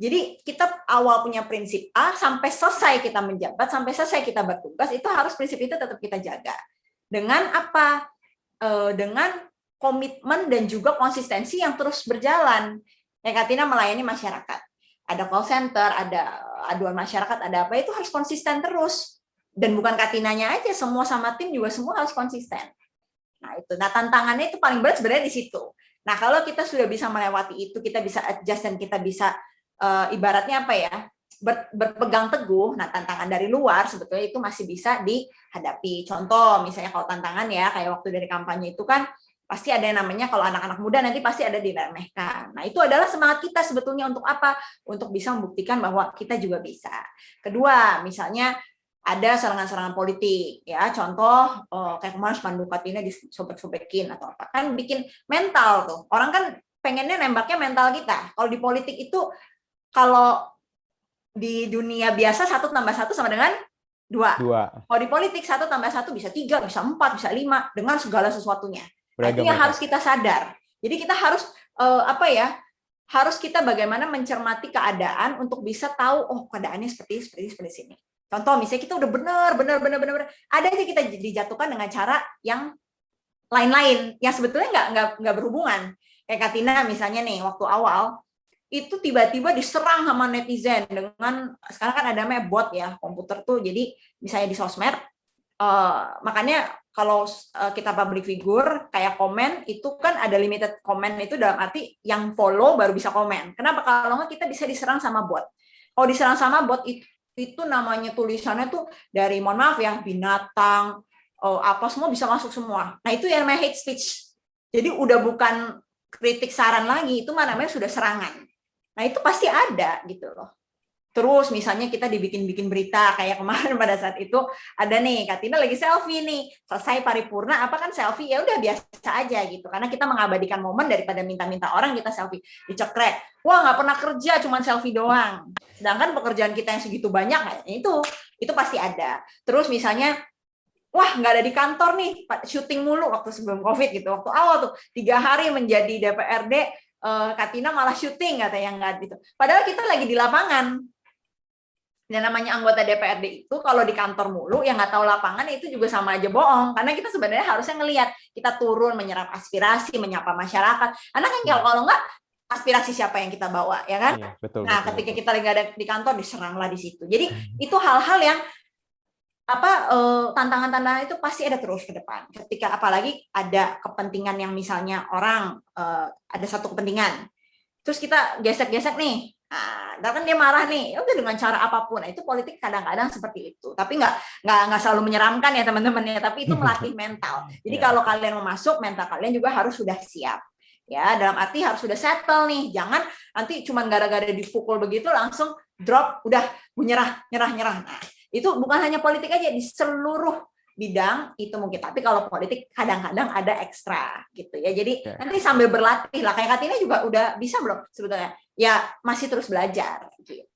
Jadi kita awal punya prinsip A, sampai selesai kita menjabat, sampai selesai kita bertugas, itu harus prinsip itu tetap kita jaga. Dengan apa? Dengan komitmen dan juga konsistensi yang terus berjalan. Yang Katina melayani masyarakat. Ada call center, ada aduan masyarakat, ada apa, itu harus konsisten terus. Dan bukan Katinanya aja, semua sama tim juga semua harus konsisten. Nah, itu. Nah, tantangannya itu paling berat sebenarnya di situ. Nah, kalau kita sudah bisa melewati itu, kita bisa adjust dan kita bisa ibaratnya apa ya? Berpegang teguh. Nah, tantangan dari luar sebetulnya itu masih bisa dihadapi. Contoh, misalnya kalau tantangan ya, kayak waktu dari kampanye itu kan pasti ada yang namanya kalau anak-anak muda nanti pasti ada diremehkan. Nah, itu adalah semangat kita sebetulnya untuk apa? Untuk bisa membuktikan bahwa kita juga bisa. Kedua, misalnya ada serangan-serangan politik, ya. Contoh kayak kemarin spanduk Katina disobek-sobekin atau apa. Kan bikin mental tuh. Orang kan pengennya nembaknya mental kita. Kalau di politik itu, kalau di dunia biasa 1 tambah 1 sama dengan 2. Kalau di politik 1 tambah 1 bisa 3, bisa 4, bisa 5 dengan segala sesuatunya. Nah, itu yang harus kita sadar. Jadi kita harus harus kita bagaimana mencermati keadaan untuk bisa tahu, oh keadaannya seperti sini. Contoh misalnya kita udah benar, ada aja kita dijatuhkan dengan cara yang lain-lain yang sebetulnya nggak berhubungan. Kayak Katina misalnya nih waktu awal itu tiba-tiba diserang sama netizen dengan sekarang kan ada namanya bot ya komputer tuh. Jadi misalnya di sosmed makanya kalau kita public figure kayak komen itu kan ada limited komen, itu dalam arti yang follow baru bisa komen. Kenapa? Kalau nggak kita bisa diserang sama bot. Kalau diserang sama bot itu namanya tulisannya tuh dari mohon maaf ya binatang apa semua bisa masuk semua. Nah, itu yang namanya hate speech. Jadi udah bukan kritik saran lagi, itu namanya sudah serangan. Nah, itu pasti ada gitu loh. Terus misalnya kita dibikin berita kayak kemarin pada saat itu ada nih Katina lagi selfie nih, selesai paripurna apa kan selfie, ya udah biasa aja gitu, karena kita mengabadikan momen daripada minta-minta orang kita selfie dicekrek, wah nggak pernah kerja cuman selfie doang, sedangkan pekerjaan kita yang segitu banyak itu pasti ada. Terus misalnya wah nggak ada di kantor nih, syuting mulu waktu sebelum COVID gitu, waktu awal tuh 3 hari menjadi DPRD Katina malah syuting katanya nggak gitu, padahal kita lagi di lapangan. Dan namanya anggota DPRD itu kalau di kantor mulu yang nggak tahu lapangan itu juga sama aja bohong, karena kita sebenarnya harusnya ngelihat kita turun menyerap aspirasi, menyapa masyarakat. Karena kan kalau nggak aspirasi siapa yang kita bawa, ya kan? Iya, betul, nah, ketika kita lagi ada di kantor diseranglah di situ. Jadi itu hal-hal yang tantangan-tantangan itu pasti ada terus ke depan. Ketika apalagi ada kepentingan yang misalnya orang ada satu kepentingan, terus kita gesek-gesek nih. Nah, kan dia marah nih, ya udah dengan cara apapun. Nah, itu politik kadang-kadang seperti itu. Tapi nggak selalu menyeramkan ya teman-teman ya. Tapi itu melatih mental. Jadi kalau kalian mau masuk, mental kalian juga harus sudah siap. Ya, dalam arti harus sudah settle nih. Jangan nanti cuma gara-gara dipukul begitu langsung drop, udah nyerah. Nah, itu bukan hanya politik aja, di seluruh bidang itu mungkin, tapi kalau politik kadang-kadang ada ekstra gitu ya. Jadi nanti sambil berlatih lah, kayak Katina juga udah bisa belum sebetulnya? Ya masih terus belajar gitu.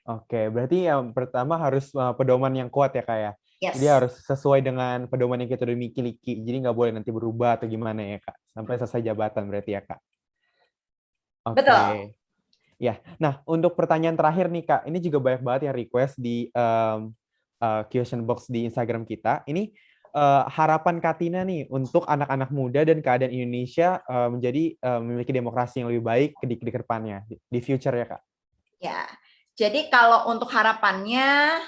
Oke, berarti yang pertama harus pedoman yang kuat ya Kak ya. Yes. Jadi harus sesuai dengan pedoman yang kita udah miliki. Jadi nggak boleh nanti berubah atau gimana ya Kak. Sampai selesai jabatan berarti ya Kak. Oke. Betul. Ya, nah untuk pertanyaan terakhir nih Kak, ini juga banyak banget yang request di question box di Instagram kita. Ini harapan Katina nih untuk anak-anak muda dan keadaan Indonesia menjadi memiliki demokrasi yang lebih baik di depannya, di future ya Kak. Ya, jadi kalau untuk harapannya,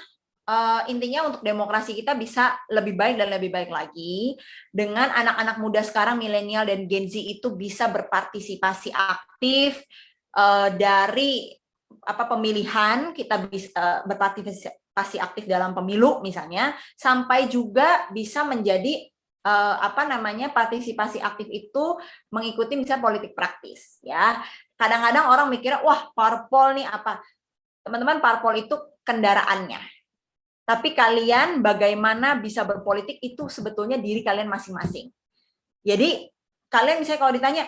intinya untuk demokrasi kita bisa lebih baik dan lebih baik lagi dengan anak-anak muda sekarang, milenial dan Gen Z itu bisa berpartisipasi aktif dari pemilihan, kita bisa berpartisipasi aktif dalam pemilu misalnya, sampai juga bisa menjadi partisipasi aktif itu mengikuti misalnya politik praktis ya. Kadang-kadang orang mikirnya, wah parpol nih apa? Teman-teman, parpol itu kendaraannya. Tapi kalian bagaimana bisa berpolitik itu sebetulnya diri kalian masing-masing. Jadi kalian misalnya kalau ditanya,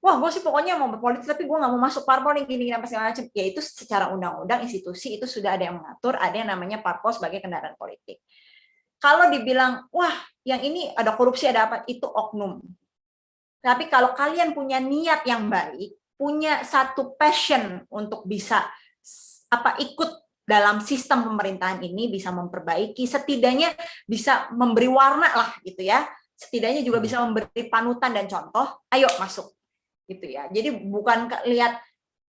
wah gue sih pokoknya mau berpolitik tapi gue nggak mau masuk parpol nih gini apa segala macam. Ya itu secara undang-undang institusi itu sudah ada yang mengatur, ada yang namanya parpol sebagai kendaraan politik. Kalau dibilang, wah yang ini ada korupsi ada apa, itu oknum. Tapi kalau kalian punya niat yang baik, punya satu passion untuk bisa ikut dalam sistem pemerintahan ini, bisa memperbaiki, setidaknya bisa memberi warna lah gitu ya, setidaknya juga bisa memberi panutan dan contoh, ayo masuk gitu ya. Jadi bukan lihat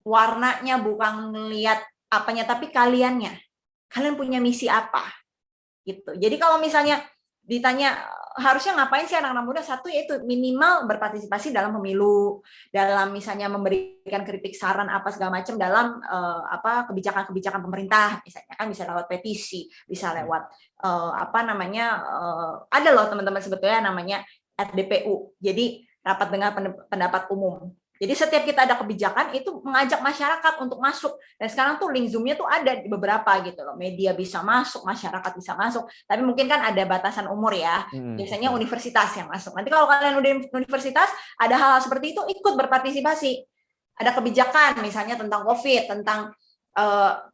warnanya, bukan lihat apanya, tapi kalian punya misi apa gitu. Jadi kalau misalnya ditanya harusnya ngapain sih anak-anak muda, satu yaitu minimal berpartisipasi dalam pemilu, dalam misalnya memberikan kritik saran apa segala macam dalam kebijakan-kebijakan pemerintah, misalnya kan bisa lewat petisi, bisa lewat ada loh teman-teman sebetulnya namanya RDPU, jadi rapat dengar pendapat umum. Jadi setiap kita ada kebijakan itu mengajak masyarakat untuk masuk. Dan sekarang tuh link Zoom-nya tuh ada di beberapa gitu loh. Media bisa masuk, masyarakat bisa masuk. Tapi mungkin kan ada batasan umur ya. Biasanya universitas yang masuk. Nanti kalau kalian udah universitas, ada hal-hal seperti itu, ikut berpartisipasi. Ada kebijakan misalnya tentang COVID, tentang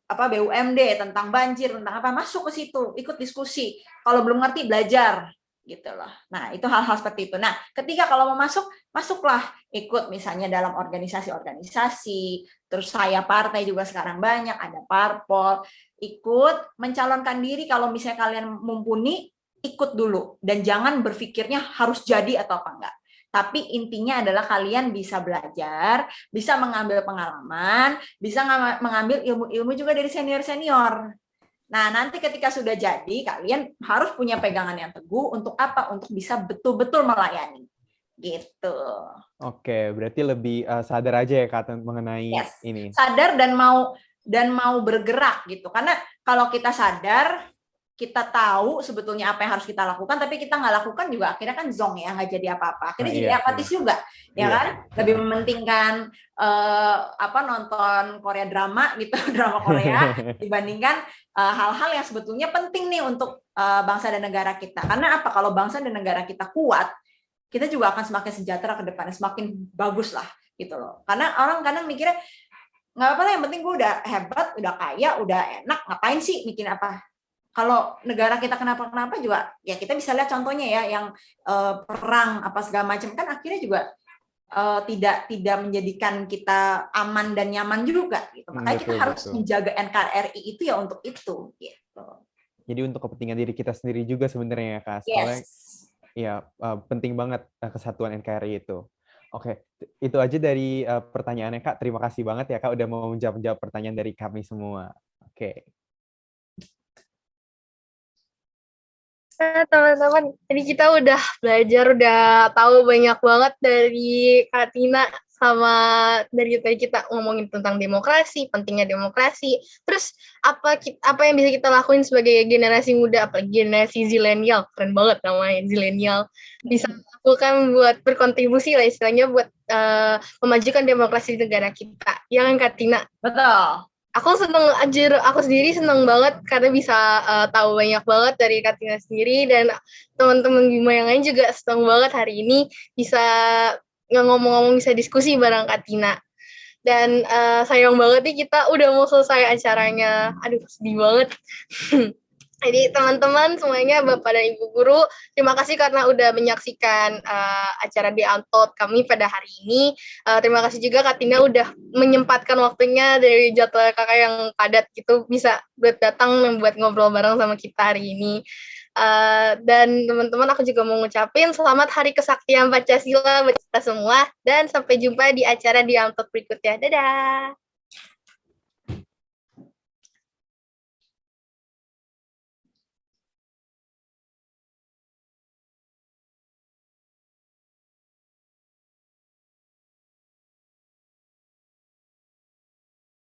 BUMD, tentang banjir, tentang apa, masuk ke situ, ikut diskusi. Kalau belum ngerti, belajar. Gitu loh. Nah, itu hal-hal seperti itu. Nah, ketika kalau mau masuk, masuklah ikut misalnya dalam organisasi-organisasi, terus saya partai juga sekarang banyak, ada parpol, ikut mencalonkan diri kalau misalnya kalian mumpuni, ikut dulu. Dan jangan berpikirnya harus jadi atau apa enggak. Tapi intinya adalah kalian bisa belajar, bisa mengambil pengalaman, bisa mengambil ilmu-ilmu juga dari senior-senior. Nah, nanti ketika sudah jadi, kalian harus punya pegangan yang teguh untuk apa? Untuk bisa betul-betul melayani. Gitu. Oke, berarti lebih sadar aja ya Kak mengenai ini. Sadar dan mau bergerak gitu. Karena kalau kita sadar, kita tahu sebetulnya apa yang harus kita lakukan, tapi kita nggak lakukan juga akhirnya kan zong ya, nggak jadi apa-apa. Akhirnya jadi apatis juga, ya kan? Lebih mementingkan nonton Korea drama gitu, drama Korea, dibandingkan hal-hal yang sebetulnya penting nih untuk bangsa dan negara kita. Karena apa? Kalau bangsa dan negara kita kuat, kita juga akan semakin sejahtera ke depannya, semakin bagus lah gitu loh. Karena orang kadang mikirnya nggak apa-apa lah, yang penting gue udah hebat, udah kaya, udah enak, ngapain sih bikin apa? Kalau negara kita kenapa-kenapa juga, ya kita bisa lihat contohnya ya, yang perang apa segala macam kan akhirnya juga tidak menjadikan kita aman dan nyaman juga. Gitu. Makanya kita harus menjaga NKRI itu ya untuk itu. Gitu. Jadi untuk kepentingan diri kita sendiri juga sebenarnya ya Kak. Soalnya ya penting banget kesatuan NKRI itu. Oke, itu aja dari pertanyaannya Kak. Terima kasih banget ya Kak udah mau menjawab pertanyaan dari kami semua. Oke. Nah, teman-teman, tadi kita udah belajar, udah tahu banyak banget dari Kak Tina, sama dari tadi kita ngomongin tentang demokrasi, pentingnya demokrasi. Terus apa yang bisa kita lakuin sebagai generasi muda, apalagi generasi zilenial, keren banget namanya zilenial, bisa lakukan buat berkontribusi lah istilahnya buat memajukan demokrasi di negara kita. Ya kan Kak Tina? Betul. Aku sendiri seneng banget karena bisa tahu banyak banget dari Kak Tina sendiri, dan teman-teman Bima yang lain juga seneng banget hari ini bisa ngomong-ngomong, bisa diskusi bareng Kak Tina. Dan sayang banget nih kita udah mau selesai acaranya. Aduh, sedih banget. Jadi teman-teman semuanya, Bapak dan Ibu Guru, terima kasih karena udah menyaksikan acara di Untold kami pada hari ini. Terima kasih juga Kak Tina udah menyempatkan waktunya dari jadwal kakak yang padat gitu, bisa buat datang dan buat ngobrol bareng sama kita hari ini. Dan teman-teman aku juga mau ngucapin selamat Hari Kesaktian Pancasila buat kita semua dan sampai jumpa di acara di Talk berikutnya. Dadah.